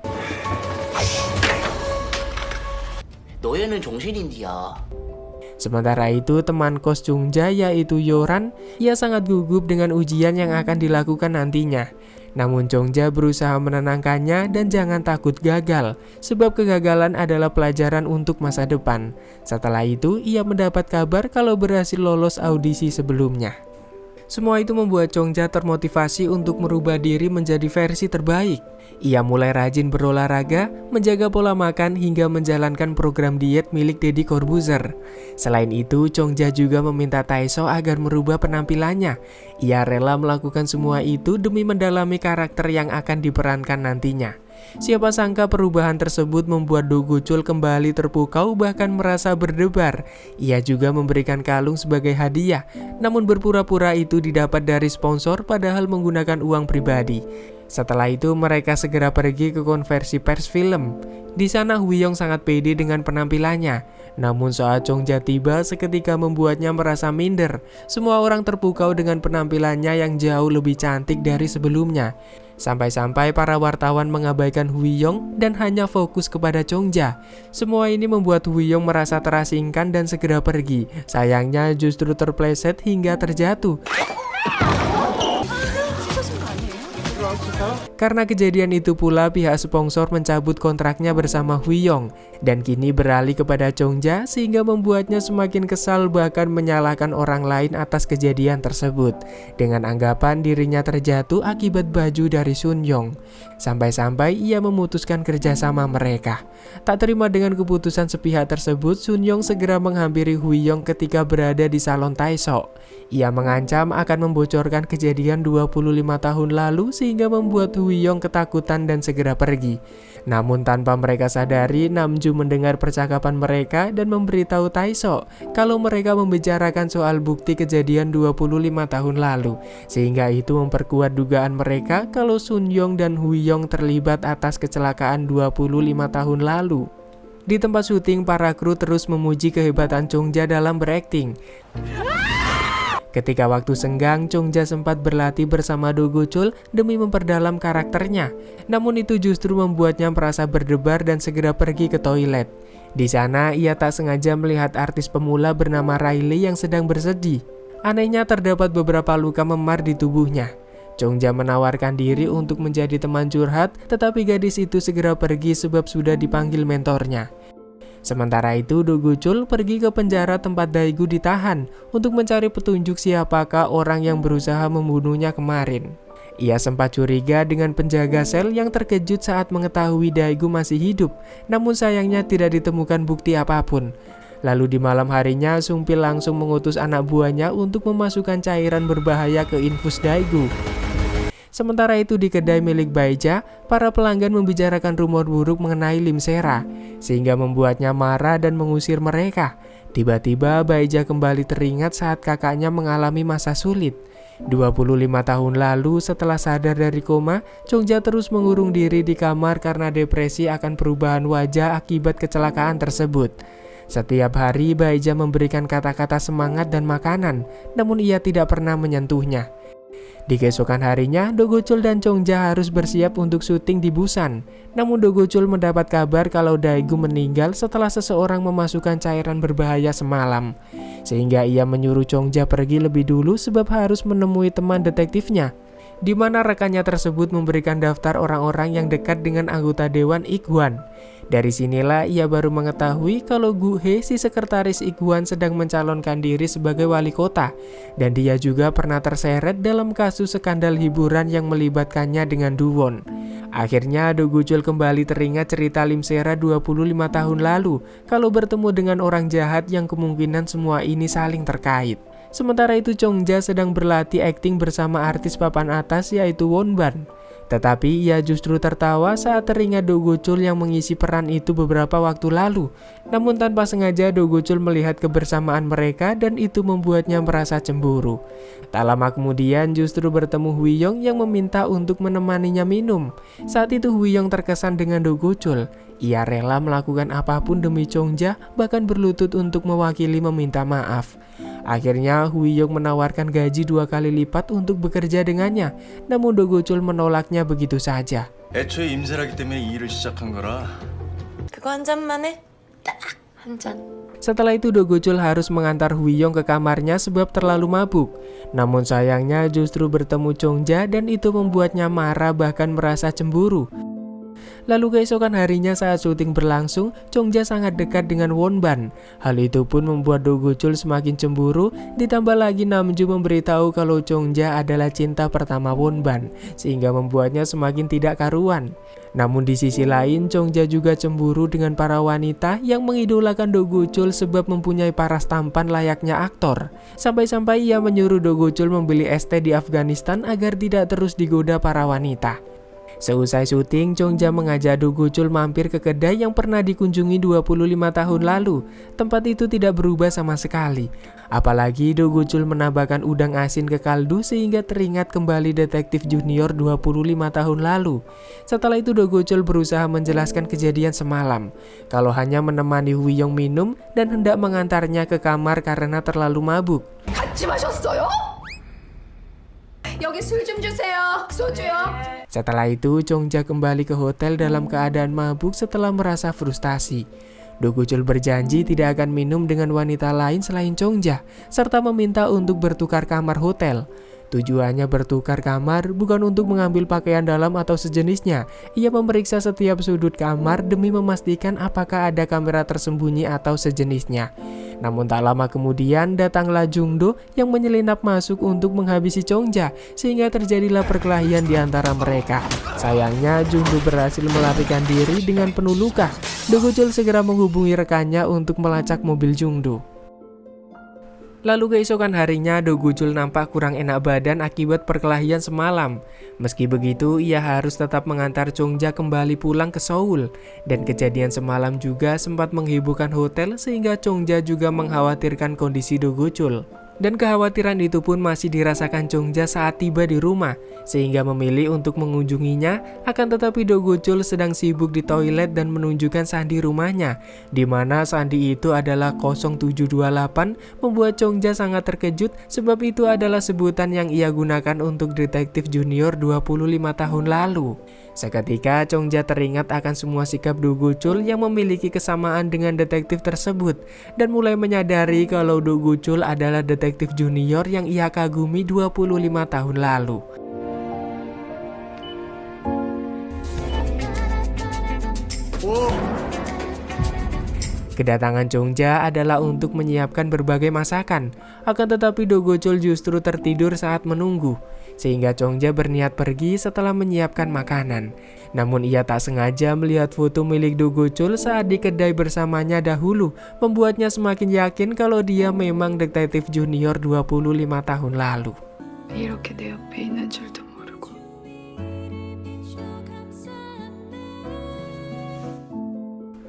Sementara itu teman kos Chungja yaitu Yoran, ia sangat gugup dengan ujian yang akan dilakukan nantinya. Namun Chongja berusaha menenangkannya dan jangan takut gagal, sebab kegagalan adalah pelajaran untuk masa depan. Setelah itu ia mendapat kabar kalau berhasil lolos audisi sebelumnya. Semua itu membuat Chongja termotivasi untuk merubah diri menjadi versi terbaik. Ia mulai rajin berolahraga, menjaga pola makan hingga menjalankan program diet milik Deddy Corbuzier. Selain itu, Chongja juga meminta Taeseo agar merubah penampilannya. Ia rela melakukan semua itu demi mendalami karakter yang akan diperankan nantinya. Siapa sangka perubahan tersebut membuat Do Go-chul kembali terpukau bahkan merasa berdebar. Ia juga memberikan kalung sebagai hadiah, namun berpura-pura itu didapat dari sponsor padahal menggunakan uang pribadi. Setelah itu mereka segera pergi ke konversi pers film. Di sana Hwiyong sangat pede dengan penampilannya. Namun saat Chongja tiba seketika membuatnya merasa minder. Semua orang terpukau dengan penampilannya yang jauh lebih cantik dari sebelumnya. Sampai-sampai para wartawan mengabaikan Hwiyong dan hanya fokus kepada Chongja. Semua ini membuat Hwiyong merasa terasingkan dan segera pergi. Sayangnya justru terpleset hingga terjatuh. Karena kejadian itu pula pihak sponsor mencabut kontraknya bersama Hwiyong dan kini beralih kepada Chongja sehingga membuatnya semakin kesal bahkan menyalahkan orang lain atas kejadian tersebut dengan anggapan dirinya terjatuh akibat baju dari Sunyoung. Sampai-sampai ia memutuskan kerjasama mereka. Tak terima dengan keputusan sepihak tersebut, Sunyoung segera menghampiri Hwiyong ketika berada di salon Taeseo. Ia mengancam akan membocorkan kejadian 25 tahun lalu sehingga membuat Hwiyong ketakutan dan segera pergi. Namun tanpa mereka sadari, Namju mendengar percakapan mereka dan memberitahu Taeseo kalau mereka membicarakan soal bukti kejadian 25 tahun lalu. Sehingga itu memperkuat dugaan mereka kalau Sunyoung dan Hwiyong terlibat atas kecelakaan 25 tahun lalu. Di tempat syuting, para kru terus memuji kehebatan Chongja dalam berakting. Ketika waktu senggang, Chongja sempat berlatih bersama Do Go-chul demi memperdalam karakternya. Namun itu justru membuatnya merasa berdebar dan segera pergi ke toilet. Di sana, ia tak sengaja melihat artis pemula bernama Riley yang sedang bersedih. Anehnya terdapat beberapa luka memar di tubuhnya. Chongja menawarkan diri untuk menjadi teman curhat, tetapi gadis itu segera pergi sebab sudah dipanggil mentornya. Sementara itu, Do Go-chul pergi ke penjara tempat Daegu ditahan untuk mencari petunjuk siapakah orang yang berusaha membunuhnya kemarin. Ia sempat curiga dengan penjaga sel yang terkejut saat mengetahui Daegu masih hidup, namun sayangnya tidak ditemukan bukti apapun. Lalu di malam harinya, Sung-pil langsung mengutus anak buahnya untuk memasukkan cairan berbahaya ke infus Daegu. Sementara itu di kedai milik Baeja, para pelanggan membicarakan rumor buruk mengenai Lim Sera, sehingga membuatnya marah dan mengusir mereka. Tiba-tiba Baeja kembali teringat saat kakaknya mengalami masa sulit. 25 tahun lalu setelah sadar dari koma, Chongja terus mengurung diri di kamar karena depresi akan perubahan wajah akibat kecelakaan tersebut. Setiap hari Baeja memberikan kata-kata semangat dan makanan, namun ia tidak pernah menyentuhnya. Di keesokan harinya, Do Go-chul dan Chongja harus bersiap untuk syuting di Busan. Namun Do Go-chul mendapat kabar kalau Daegu meninggal setelah seseorang memasukkan cairan berbahaya semalam. Sehingga ia menyuruh Chongja pergi lebih dulu sebab harus menemui teman detektifnya, di mana rekannya tersebut memberikan daftar orang-orang yang dekat dengan anggota Dewan Iguan. Dari sinilah ia baru mengetahui kalau Gu He, si sekretaris Iguan, sedang mencalonkan diri sebagai wali kota. Dan dia juga pernah terseret dalam kasus skandal hiburan yang melibatkannya dengan Duwon. Akhirnya Do Go-chul kembali teringat cerita Lim Sera 25 tahun lalu kalau bertemu dengan orang jahat yang kemungkinan semua ini saling terkait. Sementara itu Chongja sedang berlatih akting bersama artis papan atas yaitu Won Ban. Tetapi ia justru tertawa saat teringat Do Go-chul yang mengisi peran itu beberapa waktu lalu. Namun tanpa sengaja Do Go-chul melihat kebersamaan mereka dan itu membuatnya merasa cemburu. Tak lama kemudian justru bertemu Hwiyong yang meminta untuk menemaninya minum. Saat itu Hwiyong terkesan dengan Do Go-chul. Ia rela melakukan apapun demi Chongja, bahkan berlutut untuk mewakili meminta maaf. Akhirnya Hwiyong menawarkan gaji 2 kali lipat untuk bekerja dengannya. Namun Do Go-chul menolaknya begitu saja. 애초에 임세라기 때문에 이 일을 시작한 거라. 그거 한 잔만 해? 딱 한 잔. Setelah itu Do Go-chul harus mengantar Hui-yong ke kamarnya sebab terlalu mabuk. Namun sayangnya justru bertemu Chongja dan itu membuatnya marah bahkan merasa cemburu. Lalu keesokan harinya saat syuting berlangsung, Chongja sangat dekat dengan Wonban. Hal itu pun membuat Do Go-chul semakin cemburu, ditambah lagi Namju memberitahu kalau Chongja adalah cinta pertama Wonban, sehingga membuatnya semakin tidak karuan. Namun di sisi lain, Chongja juga cemburu dengan para wanita yang mengidolakan Do Go-chul sebab mempunyai paras tampan layaknya aktor. Sampai-sampai ia menyuruh Do Go-chul membeli es teh di Afghanistan agar tidak terus digoda para wanita. Seusai syuting, Chongja mengajak Do Go-chul mampir ke kedai yang pernah dikunjungi 25 tahun lalu. Tempat itu tidak berubah sama sekali. Apalagi Do Go-chul menambahkan udang asin ke kaldu sehingga teringat kembali detektif junior 25 tahun lalu. Setelah itu Do Go-chul berusaha menjelaskan kejadian semalam. Kalau hanya menemani Hui-yong minum dan hendak mengantarnya ke kamar karena terlalu mabuk. 같이 마셨어요? 여기 술 좀 주세요. 소주요. Setelah itu, Chongja kembali ke hotel dalam keadaan mabuk setelah merasa frustasi. Do Go-chul berjanji tidak akan minum dengan wanita lain selain Chongja, serta meminta untuk bertukar kamar hotel. Tujuannya bertukar kamar bukan untuk mengambil pakaian dalam atau sejenisnya. Ia memeriksa setiap sudut kamar demi memastikan apakah ada kamera tersembunyi atau sejenisnya. Namun tak lama kemudian datanglah Jungdo yang menyelinap masuk untuk menghabisi Chongja, sehingga terjadilah perkelahian di antara mereka. Sayangnya Jungdo berhasil melarikan diri dengan penuh luka. Do Go-chul segera menghubungi rekannya untuk melacak mobil Jungdo. Lalu keesokan harinya Do Go-chul nampak kurang enak badan akibat perkelahian semalam. Meski begitu, ia harus tetap mengantar Chongja kembali pulang ke Seoul. Dan kejadian semalam juga sempat menghebohkan hotel sehingga Chongja juga mengkhawatirkan kondisi Do Go-chul. Dan kekhawatiran itu pun masih dirasakan Chongja saat tiba di rumah, sehingga memilih untuk mengunjunginya. Akan tetapi Do Go-chul sedang sibuk di toilet dan menunjukkan sandi rumahnya, di mana sandi itu adalah 0728, membuat Chongja sangat terkejut sebab itu adalah sebutan yang ia gunakan untuk detektif junior 25 tahun lalu. Seketika Chongja teringat akan semua sikap Do Go-chul yang memiliki kesamaan dengan detektif tersebut dan mulai menyadari kalau Do Go-chul adalah detektif junior yang ia kagumi 25 tahun lalu. Kedatangan Chongja adalah untuk menyiapkan berbagai masakan. Akan tetapi Do Go-chul justru tertidur saat menunggu, sehingga Chongja berniat pergi setelah menyiapkan makanan. Namun ia tak sengaja melihat foto milik Do Go-chul saat di kedai bersamanya dahulu, membuatnya semakin yakin kalau dia memang detektif junior 25 tahun lalu. 이렇게 내 옆에 있는 줄도 모르고.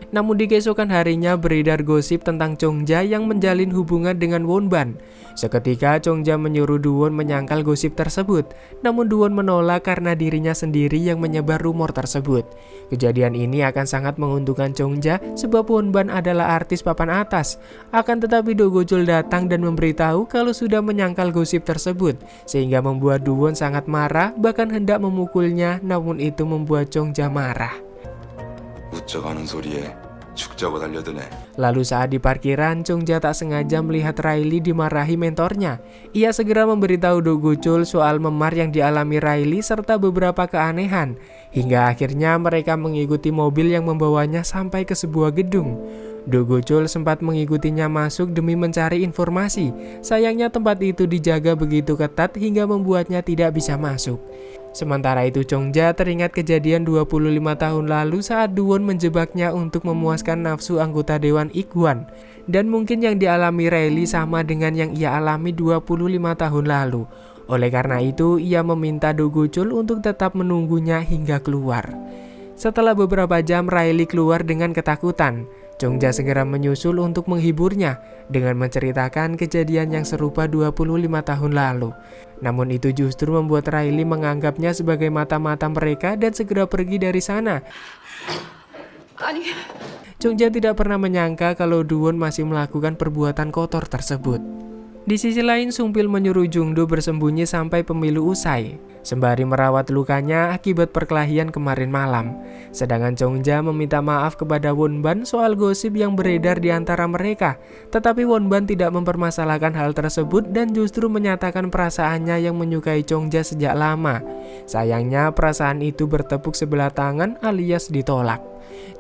Namun di keesokan harinya beredar gosip tentang Chongja yang menjalin hubungan dengan Wonban. Seketika Chongja menyuruh Duwon menyangkal gosip tersebut, namun Duwon menolak karena dirinya sendiri yang menyebar rumor tersebut. Kejadian ini akan sangat menguntungkan Chongja sebab Wonban adalah artis papan atas. Akan tetapi Do Go-chul datang dan memberitahu kalau sudah menyangkal gosip tersebut, sehingga membuat Duwon sangat marah bahkan hendak memukulnya, namun itu membuat Chongja marah. 웃져가는 소리에 죽자고 달려드네. Lalu saat di parkiran, Chongja tak sengaja melihat Riley dimarahi mentornya. Ia segera memberitahu Do Go-chul soal memar yang dialami Riley serta beberapa keanehan. Hingga akhirnya mereka mengikuti mobil yang membawanya sampai ke sebuah gedung. Do Go-chul sempat mengikutinya masuk demi mencari informasi. Sayangnya tempat itu dijaga begitu ketat hingga membuatnya tidak bisa masuk. Sementara itu Chongja teringat kejadian 25 tahun lalu saat Duwon menjebaknya untuk memuaskan nafsu anggota Dewan Iguan. Dan mungkin yang dialami Riley sama dengan yang ia alami 25 tahun lalu. Oleh karena itu ia meminta Do Go-chul untuk tetap menunggunya hingga keluar. Setelah beberapa jam Riley keluar dengan ketakutan. Chongja segera menyusul untuk menghiburnya dengan menceritakan kejadian yang serupa 25 tahun lalu. Namun itu justru membuat Riley menganggapnya sebagai mata-mata mereka dan segera pergi dari sana. Chongja tidak pernah menyangka kalau Duwon masih melakukan perbuatan kotor tersebut. Di sisi lain, Sungpil menyuruh Jungdo bersembunyi sampai pemilu usai, sembari merawat lukanya akibat perkelahian kemarin malam. Sedangkan Chongja meminta maaf kepada Wonban soal gosip yang beredar di antara mereka. Tetapi Wonban tidak mempermasalahkan hal tersebut dan justru menyatakan perasaannya yang menyukai Chongja sejak lama. Sayangnya perasaan itu bertepuk sebelah tangan alias ditolak.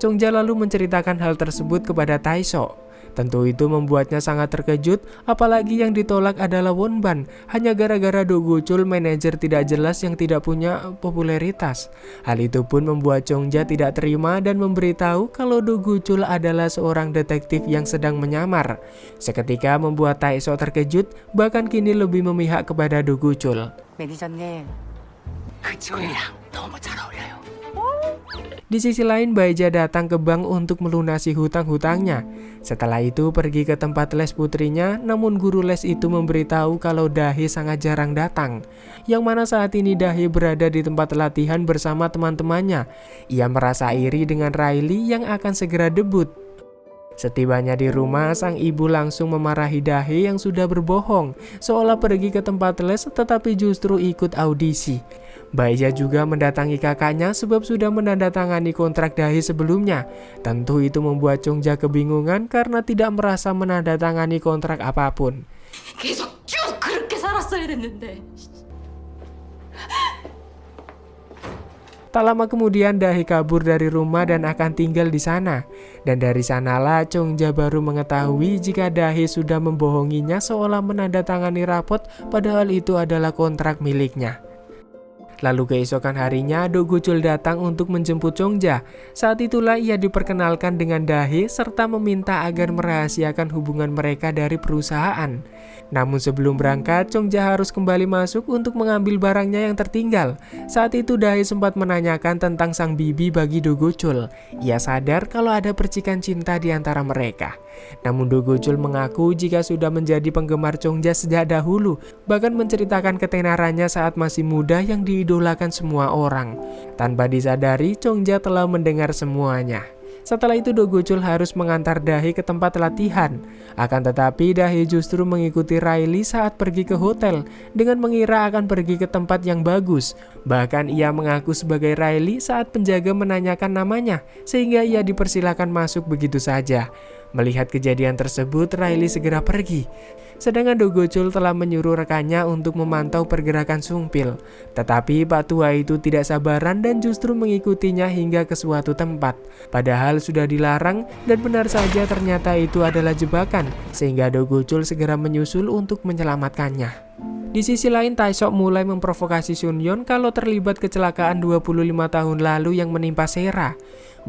Chongja lalu menceritakan hal tersebut kepada Taeseo. Tentu itu membuatnya sangat terkejut, apalagi yang ditolak adalah Wonban, hanya gara-gara Do Go-chul manajer tidak jelas yang tidak punya popularitas. Hal itu pun membuat Chongja tidak terima dan memberitahu kalau Do Go-chul adalah seorang detektif yang sedang menyamar. Seketika membuat Taeseo terkejut, bahkan kini lebih memihak kepada Do Go-chul. 매니저님, 그 조이랑 너무 잘 어울려요. Di sisi lain, Baeja datang ke bank untuk melunasi hutang-hutangnya. Setelah itu pergi ke tempat les putrinya, namun guru les itu memberitahu kalau Dahe sangat jarang datang. Yang mana saat ini Dahe berada di tempat latihan bersama teman-temannya. Ia merasa iri dengan Riley yang akan segera debut. Setibanya di rumah, sang ibu langsung memarahi Dahe yang sudah berbohong, seolah pergi ke tempat les tetapi justru ikut audisi. Baeja juga mendatangi kakaknya sebab sudah menandatangani kontrak Dahe sebelumnya. Tentu itu membuat Chongja kebingungan karena tidak merasa menandatangani kontrak apapun. 계속 쭉 그렇게 살았어야 됐는데. Tak lama kemudian Dahe kabur dari rumah dan akan tinggal di sana. Dan dari sanalah Chongja baru mengetahui jika Dahe sudah membohonginya seolah menandatangani rapot padahal itu adalah kontrak miliknya. Lalu keesokan harinya Do Go-chul datang untuk menjemput Chongja. Saat itulah ia diperkenalkan dengan Dahe serta meminta agar merahasiakan hubungan mereka dari perusahaan. Namun sebelum berangkat, Chongja harus kembali masuk untuk mengambil barangnya yang tertinggal. Saat itu Dahe sempat menanyakan tentang sang bibi bagi Do Go-chul. Ia sadar kalau ada percikan cinta di antara mereka. Namun Do Go-chul mengaku jika sudah menjadi penggemar Chongja sejak dahulu, bahkan menceritakan ketenarannya saat masih muda yang diidolakan semua orang. Tanpa disadari, Chongja telah mendengar semuanya. Setelah itu Do Go-chul harus mengantar Dahe ke tempat latihan. Akan tetapi Dahe justru mengikuti Riley saat pergi ke hotel dengan mengira akan pergi ke tempat yang bagus. Bahkan ia mengaku sebagai Riley saat penjaga menanyakan namanya, sehingga ia dipersilakan masuk begitu saja. Melihat kejadian tersebut, Riley segera pergi. Sedangkan Do Go-chul telah menyuruh rekannya untuk memantau pergerakan Sungpil. Tetapi Pak Tua itu tidak sabaran dan justru mengikutinya hingga ke suatu tempat. Padahal sudah dilarang dan benar saja ternyata itu adalah jebakan, sehingga Do Go-chul segera menyusul untuk menyelamatkannya. Di sisi lain, Taeseo mulai memprovokasi Sunyeon kalau terlibat kecelakaan 25 tahun lalu yang menimpa Sera.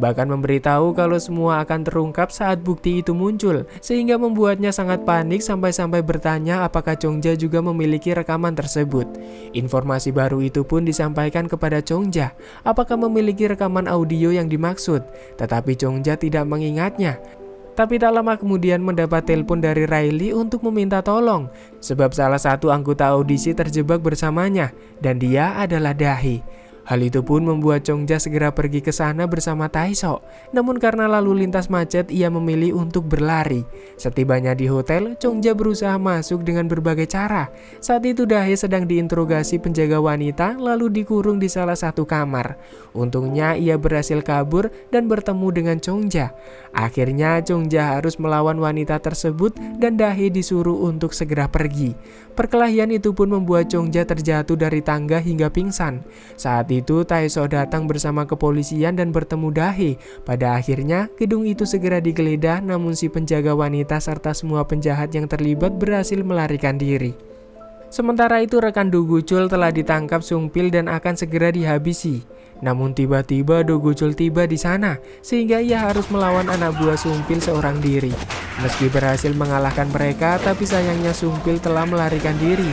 Bahkan memberitahu kalau semua akan terungkap saat bukti itu muncul, sehingga membuatnya sangat panik sampai-sampai bertanya apakah Chongja juga memiliki rekaman tersebut. Informasi baru itu pun disampaikan kepada Chongja, apakah memiliki rekaman audio yang dimaksud, tetapi Chongja tidak mengingatnya. Tapi tak lama kemudian mendapat telepon dari Riley untuk meminta tolong, sebab salah satu anggota audisi terjebak bersamanya, dan dia adalah Dahe. Hal itu pun membuat Chongja segera pergi ke sana bersama Taeseo. Namun karena lalu lintas macet, ia memilih untuk berlari. Setibanya di hotel, Chongja berusaha masuk dengan berbagai cara. Saat itu Dahe sedang diinterogasi penjaga wanita lalu dikurung di salah satu kamar. Untungnya ia berhasil kabur dan bertemu dengan Chongja. Akhirnya Chongja harus melawan wanita tersebut dan Dahe disuruh untuk segera pergi. Perkelahian itu pun membuat Chongja terjatuh dari tangga hingga pingsan. Saat itu Taeseo datang bersama kepolisian dan bertemu Dahe. Pada akhirnya gedung itu segera digeledah, namun si penjaga wanita serta semua penjahat yang terlibat berhasil melarikan diri. Sementara itu rekan Do Go-chul telah ditangkap Sungpil dan akan segera dihabisi. Namun tiba-tiba Do Go-chul tiba di sana, sehingga ia harus melawan anak buah Sungpil seorang diri. Meski berhasil mengalahkan mereka, tapi sayangnya Sungpil telah melarikan diri.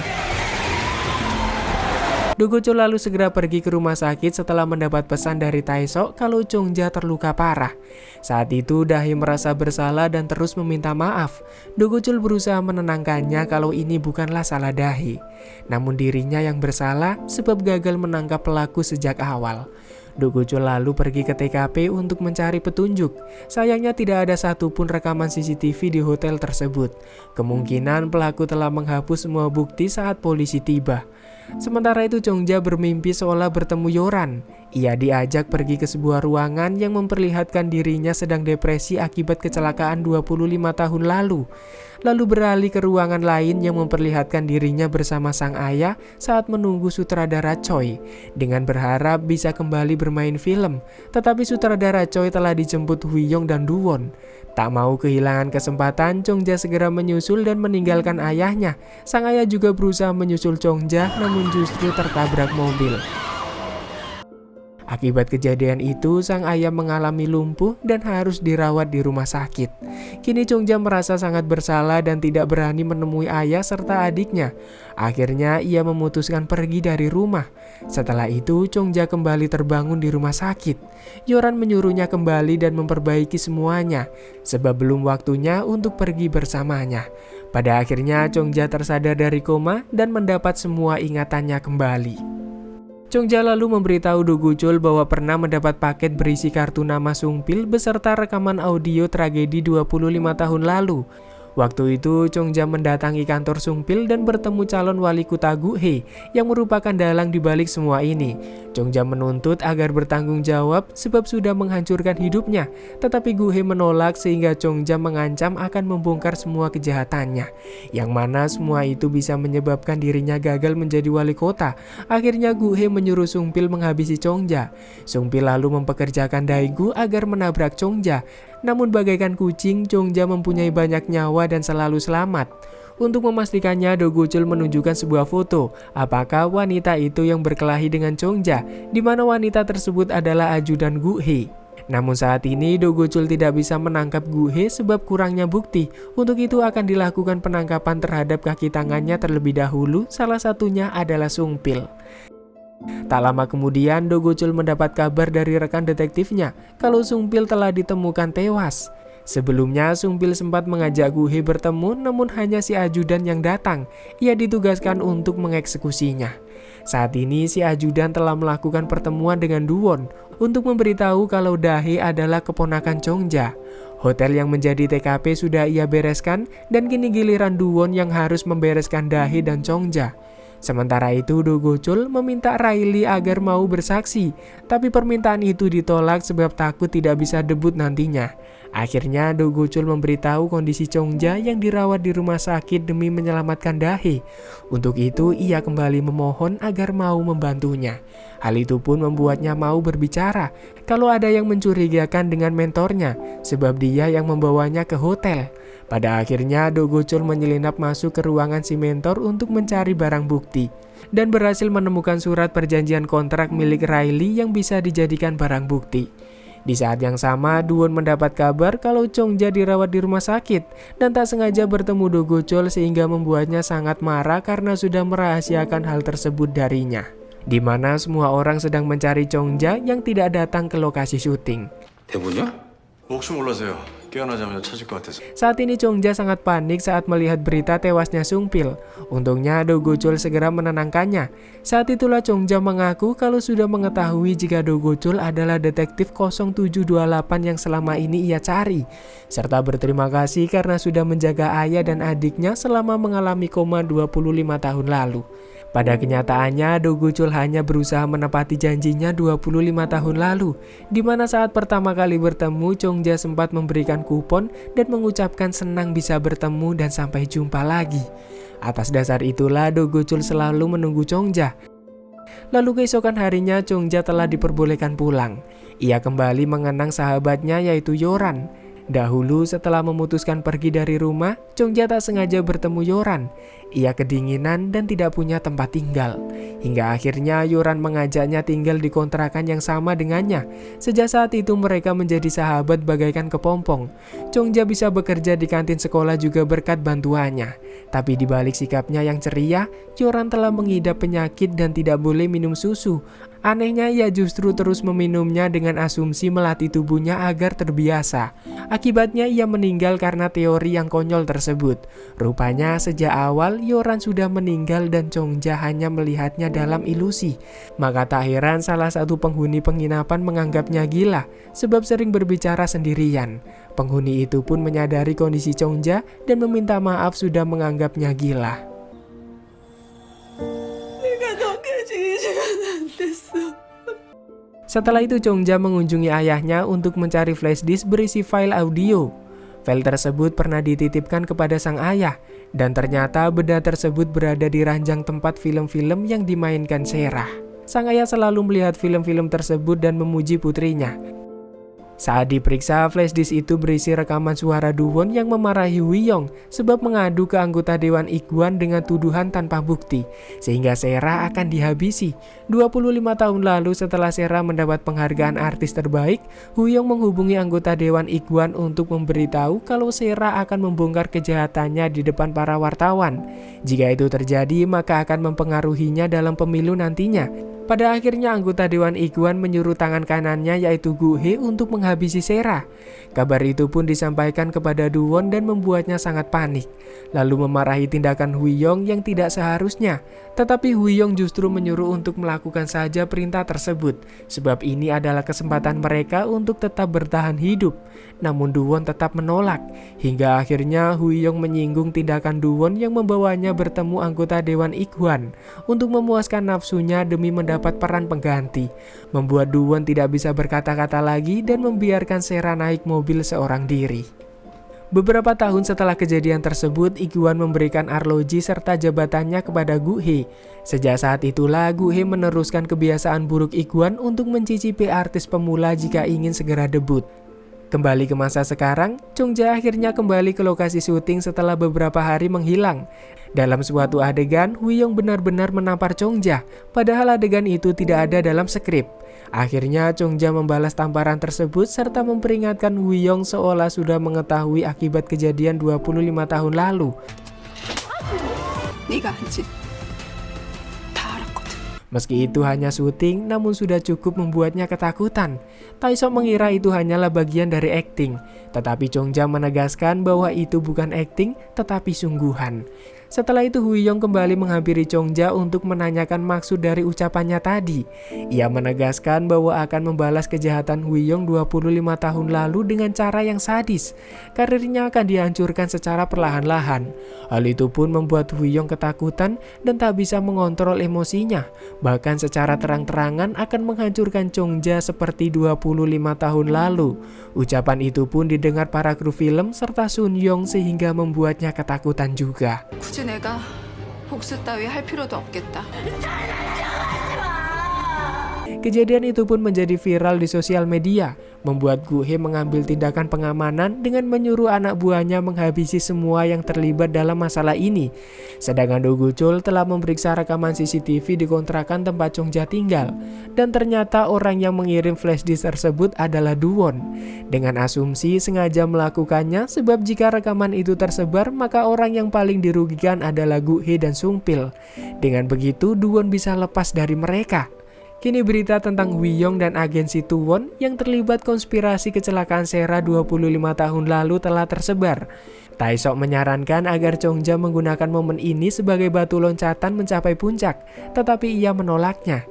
Do Go-chul lalu segera pergi ke rumah sakit setelah mendapat pesan dari Taeseo kalau Chongja terluka parah. Saat itu Dahe merasa bersalah dan terus meminta maaf. Do Go-chul berusaha menenangkannya kalau ini bukanlah salah Dahe, namun dirinya yang bersalah sebab gagal menangkap pelaku sejak awal. Do Go-chul lalu pergi ke TKP untuk mencari petunjuk. Sayangnya tidak ada satupun rekaman CCTV di hotel tersebut. Kemungkinan pelaku telah menghapus semua bukti saat polisi tiba. Sementara itu Chongja bermimpi seolah bertemu Yoran. Ia diajak pergi ke sebuah ruangan yang memperlihatkan dirinya sedang depresi akibat kecelakaan 25 tahun lalu. Lalu beralih ke ruangan lain yang memperlihatkan dirinya bersama sang ayah saat menunggu sutradara Choi, dengan berharap bisa kembali bermain film. Tetapi sutradara Choi telah dijemput Hui-yong dan Do-won. Tak mau kehilangan kesempatan, Chongja segera menyusul dan meninggalkan ayahnya. Sang ayah juga berusaha menyusul Chongja, namun justru tertabrak mobil. Akibat kejadian itu, sang ayah mengalami lumpuh dan harus dirawat di rumah sakit. Kini Chongja merasa sangat bersalah dan tidak berani menemui ayah serta adiknya. Akhirnya ia memutuskan pergi dari rumah. Setelah itu, Chongja kembali terbangun di rumah sakit. Yoran menyuruhnya kembali dan memperbaiki semuanya, sebab belum waktunya untuk pergi bersamanya. Pada akhirnya, Chongja tersadar dari koma dan mendapat semua ingatannya kembali. Chongja lalu memberitahu Do Go-chul bahwa pernah mendapat paket berisi kartu nama Sung-pil beserta rekaman audio tragedi 25 tahun lalu. Waktu itu, Chongja mendatangi kantor Sung-pil dan bertemu calon wali kota Gu-hye yang merupakan dalang di balik semua ini. Chongja menuntut agar bertanggung jawab sebab sudah menghancurkan hidupnya, tetapi Gu-hye menolak sehingga Chongja mengancam akan membongkar semua kejahatannya, yang mana semua itu bisa menyebabkan dirinya gagal menjadi wali kota. Akhirnya Gu-hye menyuruh Sung-pil menghabisi Chongja. Sung-pil lalu mempekerjakan Daegu agar menabrak Chongja. Namun bagaikan kucing, Chongja mempunyai banyak nyawa dan selalu selamat. Untuk memastikannya, Do Go-chul menunjukkan sebuah foto. Apakah wanita itu yang berkelahi dengan Chongja, di mana wanita tersebut adalah ajudan Gu-hye. Namun saat ini Do Go-chul tidak bisa menangkap Gu-hye sebab kurangnya bukti. Untuk itu akan dilakukan penangkapan terhadap kaki tangannya terlebih dahulu, salah satunya adalah Sung-pil. Tak lama kemudian, Do Go-chul mendapat kabar dari rekan detektifnya kalau Sung-pil telah ditemukan tewas. Sebelumnya, Sung-pil sempat mengajak Gu-hye bertemu, namun hanya si ajudan yang datang. Ia ditugaskan untuk mengeksekusinya. Saat ini, si ajudan telah melakukan pertemuan dengan Do-won untuk memberitahu kalau Dae adalah keponakan Chongja. Hotel yang menjadi TKP sudah ia bereskan, dan kini giliran Do-won yang harus membereskan Dae dan Chongja. Sementara itu, Do Go-chul meminta Riley agar mau bersaksi, tapi permintaan itu ditolak sebab takut tidak bisa debut nantinya. Akhirnya Do Go-chul memberitahu kondisi Chongja yang dirawat di rumah sakit demi menyelamatkan Dae. Untuk itu, ia kembali memohon agar mau membantunya. Hal itu pun membuatnya mau berbicara kalau ada yang mencurigakan dengan mentornya, sebab dia yang membawanya ke hotel. Pada akhirnya, Do Go-chul menyelinap masuk ke ruangan si mentor untuk mencari barang bukti dan berhasil menemukan surat perjanjian kontrak milik Riley yang bisa dijadikan barang bukti. Di saat yang sama, Do-won mendapat kabar kalau Chongja dirawat di rumah sakit dan tak sengaja bertemu Do Go-chul sehingga membuatnya sangat marah karena sudah merahasiakan hal tersebut darinya. Di mana semua orang sedang mencari Chongja yang tidak datang ke lokasi syuting. 대본이야? 혹시 몰라서요. 깨어나자마자 찾을 것 같아서. Saat ini Chongja sangat panik saat melihat berita tewasnya Sung-pil. Untungnya Do Go-chul segera menenangkannya. Saat itulah Chongja mengaku kalau sudah mengetahui jika Do Go-chul adalah detektif 0728 yang selama ini ia cari, serta berterima kasih karena sudah menjaga ayah dan adiknya selama mengalami koma 25 tahun lalu. Pada kenyataannya, Do Go-chul hanya berusaha menepati janjinya 25 tahun lalu, di mana saat pertama kali bertemu, Chongja sempat memberikan kupon dan mengucapkan senang bisa bertemu dan sampai jumpa lagi. Atas dasar itulah Do Go-chul selalu menunggu Chongja. Lalu keesokan harinya, Chongja telah diperbolehkan pulang. Ia kembali mengenang sahabatnya yaitu Yoran. Dahulu setelah memutuskan pergi dari rumah, Chongja tak sengaja bertemu Yoran. Ia kedinginan dan tidak punya tempat tinggal. Hingga akhirnya Yoran mengajaknya tinggal di kontrakan yang sama dengannya. Sejak saat itu mereka menjadi sahabat bagaikan kepompong. Chongja bisa bekerja di kantin sekolah juga berkat bantuannya. Tapi dibalik sikapnya yang ceria, Yoran telah mengidap penyakit dan tidak boleh minum susu. Anehnya ia justru terus meminumnya dengan asumsi melatih tubuhnya agar terbiasa. Akibatnya ia meninggal karena teori yang konyol tersebut. Rupanya sejak awal Yoran sudah meninggal dan Chongja hanya melihatnya dalam ilusi. Maka tak heran salah satu penghuni penginapan menganggapnya gila sebab sering berbicara sendirian. Penghuni itu pun menyadari kondisi Chongja dan meminta maaf sudah menganggapnya gila. 내가 너게 죽이지만 안 됐어. Setelah itu Chongja mengunjungi ayahnya untuk mencari flash disk berisi file audio. File tersebut pernah dititipkan kepada sang ayah dan ternyata benda tersebut berada di ranjang tempat film-film yang dimainkan Sera. Sang ayah selalu melihat film-film tersebut dan memuji putrinya. Saat diperiksa, flash disk itu berisi rekaman suara Duwon yang memarahi Wiyong sebab mengadu ke anggota Dewan Iguan dengan tuduhan tanpa bukti, sehingga Sera akan dihabisi. 25 tahun lalu setelah Sera mendapat penghargaan artis terbaik, Wiyong menghubungi anggota Dewan Iguan untuk memberitahu kalau Sera akan membongkar kejahatannya di depan para wartawan. Jika itu terjadi, maka akan mempengaruhinya dalam pemilu nantinya. Pada akhirnya anggota Dewan Iguan menyuruh tangan kanannya yaitu Gu He untuk menghabisi Sera. Kabar itu pun disampaikan kepada Duwon dan membuatnya sangat panik, lalu memarahi tindakan Wiyong yang tidak seharusnya. Tetapi Wiyong justru menyuruh untuk melakukan saja perintah tersebut, sebab ini adalah kesempatan mereka untuk tetap bertahan hidup. Namun Duwon tetap menolak, hingga akhirnya Wiyong menyinggung tindakan Duwon yang membawanya bertemu anggota Dewan Iguan untuk memuaskan nafsunya demi mendapat peran pengganti, membuat Duwon tidak bisa berkata-kata lagi dan membiarkan Sera naik mobil seorang diri. Beberapa tahun setelah kejadian tersebut, Iguan memberikan arloji serta jabatannya kepada Gu He. Sejak saat itulah Gu He meneruskan kebiasaan buruk Iguan untuk mencicipi artis pemula jika ingin segera debut. Kembali ke masa sekarang, Chongja akhirnya kembali ke lokasi syuting setelah beberapa hari menghilang. Dalam suatu adegan, Wiyong benar-benar menampar Chongja, padahal adegan itu tidak ada dalam skrip. Akhirnya Chongja membalas tamparan tersebut serta memperingatkan Wiyong seolah sudah mengetahui akibat kejadian 25 tahun lalu. 네가 안지 다 알았거든. Meski itu hanya syuting, namun sudah cukup membuatnya ketakutan. Taesok mengira itu hanyalah bagian dari akting, tetapi Chongja menegaskan bahwa itu bukan akting, tetapi sungguhan. Setelah itu Wiyong kembali menghampiri Chongja untuk menanyakan maksud dari ucapannya tadi. Ia menegaskan bahwa akan membalas kejahatan Wiyong 25 tahun lalu dengan cara yang sadis. Karirnya akan dihancurkan secara perlahan-lahan. Hal itu pun membuat Wiyong ketakutan dan tak bisa mengontrol emosinya. Bahkan secara terang-terangan akan menghancurkan Chongja seperti 25 tahun lalu. Ucapan itu pun didengar para kru film serta Sun Yong sehingga membuatnya ketakutan juga. 굳이 내가 복수 따위 할 필요도 없겠다. Kejadian itu pun menjadi viral di sosial media, membuat Gu He mengambil tindakan pengamanan dengan menyuruh anak buahnya menghabisi semua yang terlibat dalam masalah ini. Sedangkan Do Gu Chul telah memeriksa rekaman CCTV di kontrakan tempat Chongja tinggal, dan ternyata orang yang mengirim flash disk tersebut adalah Duwon. Dengan asumsi sengaja melakukannya sebab jika rekaman itu tersebar maka orang yang paling dirugikan adalah Gu He dan Sung Pil. Dengan begitu Duwon bisa lepas dari mereka. Kini berita tentang Wiyong dan agensi Tuwon yang terlibat konspirasi kecelakaan Sera 25 tahun lalu telah tersebar. Taesok menyarankan agar Chongja menggunakan momen ini sebagai batu loncatan mencapai puncak, tetapi ia menolaknya.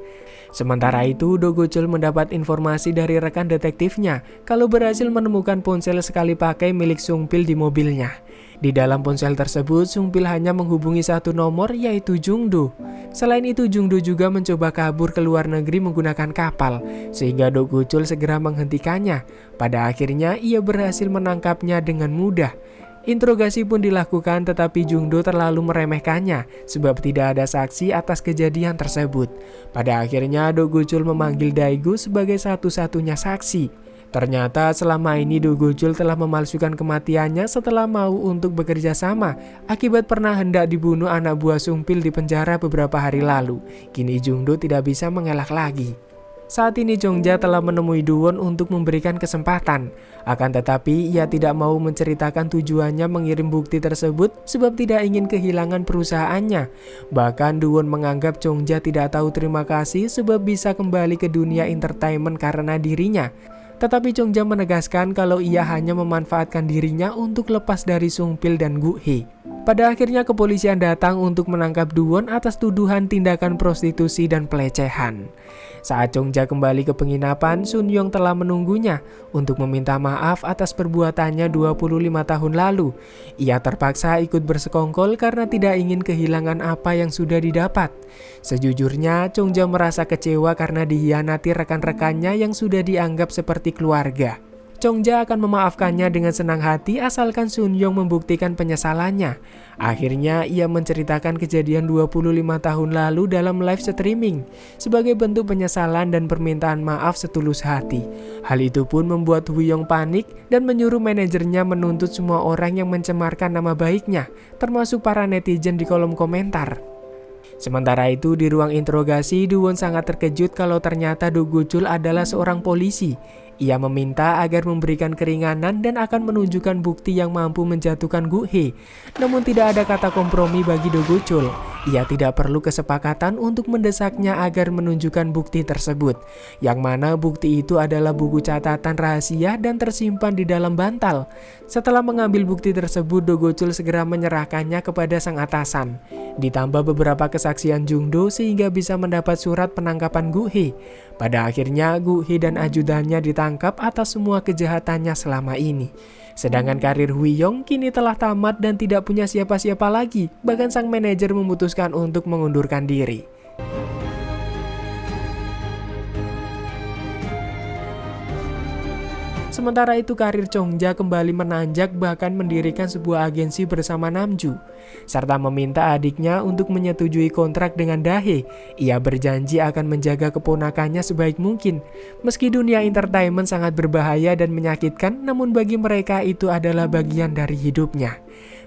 Sementara itu, Do Gu Chul mendapat informasi dari rekan detektifnya kalau berhasil menemukan ponsel sekali pakai milik Sung Pil di mobilnya. Di dalam ponsel tersebut, Sung Pil hanya menghubungi satu nomor yaitu Jungdo. Selain itu, Jungdo juga mencoba kabur ke luar negeri menggunakan kapal, sehingga Do Gu Chul segera menghentikannya. Pada akhirnya, ia berhasil menangkapnya dengan mudah. Interogasi pun dilakukan tetapi Jungdo terlalu meremehkannya sebab tidak ada saksi atas kejadian tersebut. Pada akhirnya Do Gu Chul memanggil Daegu sebagai satu-satunya saksi. Ternyata selama ini Do Gu Chul telah memalsukan kematiannya setelah mau untuk bekerja sama akibat pernah hendak dibunuh anak buah Sung Pil di penjara beberapa hari lalu. Kini Jungdo tidak bisa mengelak lagi. Saat ini Chongja telah menemui Duwon untuk memberikan kesempatan. Akan tetapi ia tidak mau menceritakan tujuannya mengirim bukti tersebut sebab tidak ingin kehilangan perusahaannya. Bahkan Duwon menganggap Chongja tidak tahu terima kasih sebab bisa kembali ke dunia entertainment karena dirinya. Tetapi Chongja menegaskan kalau ia hanya memanfaatkan dirinya untuk lepas dari Sung Pil dan Gu Hee. Pada akhirnya kepolisian datang untuk menangkap Duwon atas tuduhan tindakan prostitusi dan pelecehan. Saat Chongja kembali ke penginapan, Sun Yong telah menunggunya untuk meminta maaf atas perbuatannya 25 tahun lalu. Ia terpaksa ikut bersekongkol karena tidak ingin kehilangan apa yang sudah didapat. Sejujurnya, Chongja merasa kecewa karena dihianati rekan-rekannya yang sudah dianggap seperti keluarga. Chongja akan memaafkannya dengan senang hati asalkan Sun Yong membuktikan penyesalannya. Akhirnya ia menceritakan kejadian 25 tahun lalu dalam live streaming sebagai bentuk penyesalan dan permintaan maaf setulus hati. Hal itu pun membuat Hu Yong panik dan menyuruh manajernya menuntut semua orang yang mencemarkan nama baiknya, termasuk para netizen di kolom komentar. Sementara itu di ruang interogasi, Duwon sangat terkejut kalau ternyata Do Go-chul adalah seorang polisi. Ia meminta agar memberikan keringanan dan akan menunjukkan bukti yang mampu menjatuhkan Gu Hee. Namun tidak ada kata kompromi bagi Do Go-chul. Ia tidak perlu kesepakatan untuk mendesaknya agar menunjukkan bukti tersebut. Yang mana bukti itu adalah buku catatan rahasia dan tersimpan di dalam bantal. Setelah mengambil bukti tersebut, Do Go-chul segera menyerahkannya kepada sang atasan. Ditambah beberapa kesaksian Jung Do sehingga bisa mendapat surat penangkapan Gu Hee. Pada akhirnya Gu Hee dan ajudannya ditangkap atas semua kejahatannya selama ini. Sedangkan karir Hu Yong kini telah tamat dan tidak punya siapa-siapa lagi. Bahkan sang manajer memutuskan untuk mengundurkan diri. Sementara itu karir Chongja kembali menanjak bahkan mendirikan sebuah agensi bersama Namju. Serta meminta adiknya untuk menyetujui kontrak dengan Dahe. Ia berjanji akan menjaga keponakannya sebaik mungkin. Meski dunia entertainment sangat berbahaya dan menyakitkan, namun bagi mereka itu adalah bagian dari hidupnya.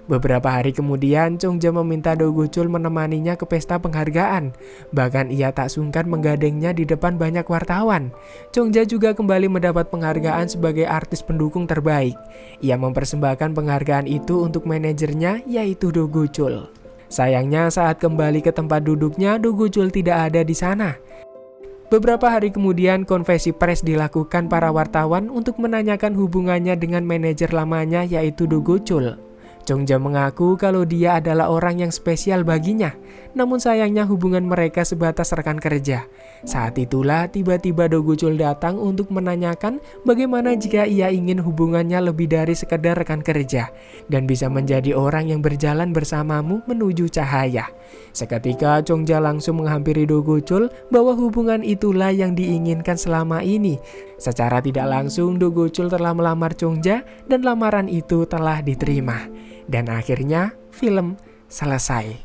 Beberapa hari kemudian, Chongja meminta Do Go-chul menemaninya ke pesta penghargaan. Bahkan ia tak sungkan menggandengnya di depan banyak wartawan. Chongja juga kembali mendapat penghargaan sebagai artis pendukung terbaik. Ia mempersembahkan penghargaan itu untuk manajernya, yaitu Do Go-chul. Sayangnya saat kembali ke tempat duduknya, Do Go-chul tidak ada di sana. Beberapa hari kemudian, konferensi pers dilakukan para wartawan untuk menanyakan hubungannya dengan manajer lamanya, yaitu Do Go-chul. Chongja mengaku kalau dia adalah orang yang spesial baginya, namun sayangnya hubungan mereka sebatas rekan kerja. Saat itulah tiba-tiba Do Go-chul datang untuk menanyakan bagaimana jika ia ingin hubungannya lebih dari sekedar rekan kerja dan bisa menjadi orang yang berjalan bersamamu menuju cahaya. Seketika Chongja langsung menghampiri Do Go-chul bahwa hubungan itulah yang diinginkan selama ini. Secara tidak langsung Do Go-chul telah melamar Chongja dan lamaran itu telah diterima. Dan akhirnya film selesai.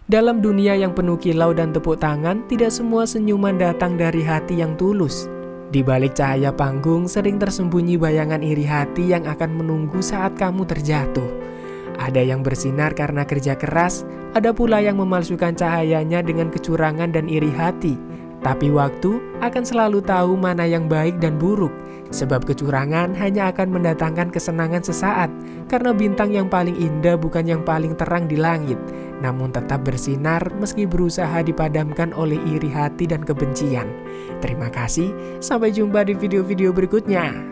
Dalam dunia yang penuh kilau dan tepuk tangan, tidak semua senyuman datang dari hati yang tulus. Di balik cahaya panggung sering tersembunyi bayangan iri hati yang akan menunggu saat kamu terjatuh. Ada yang bersinar karena kerja keras, ada pula yang memalsukan cahayanya dengan kecurangan dan iri hati. Tapi waktu akan selalu tahu mana yang baik dan buruk. Sebab kecurangan hanya akan mendatangkan kesenangan sesaat. Karena bintang yang paling indah bukan yang paling terang di langit, namun tetap bersinar meski berusaha dipadamkan oleh iri hati dan kebencian. Terima kasih, sampai jumpa di video-video berikutnya.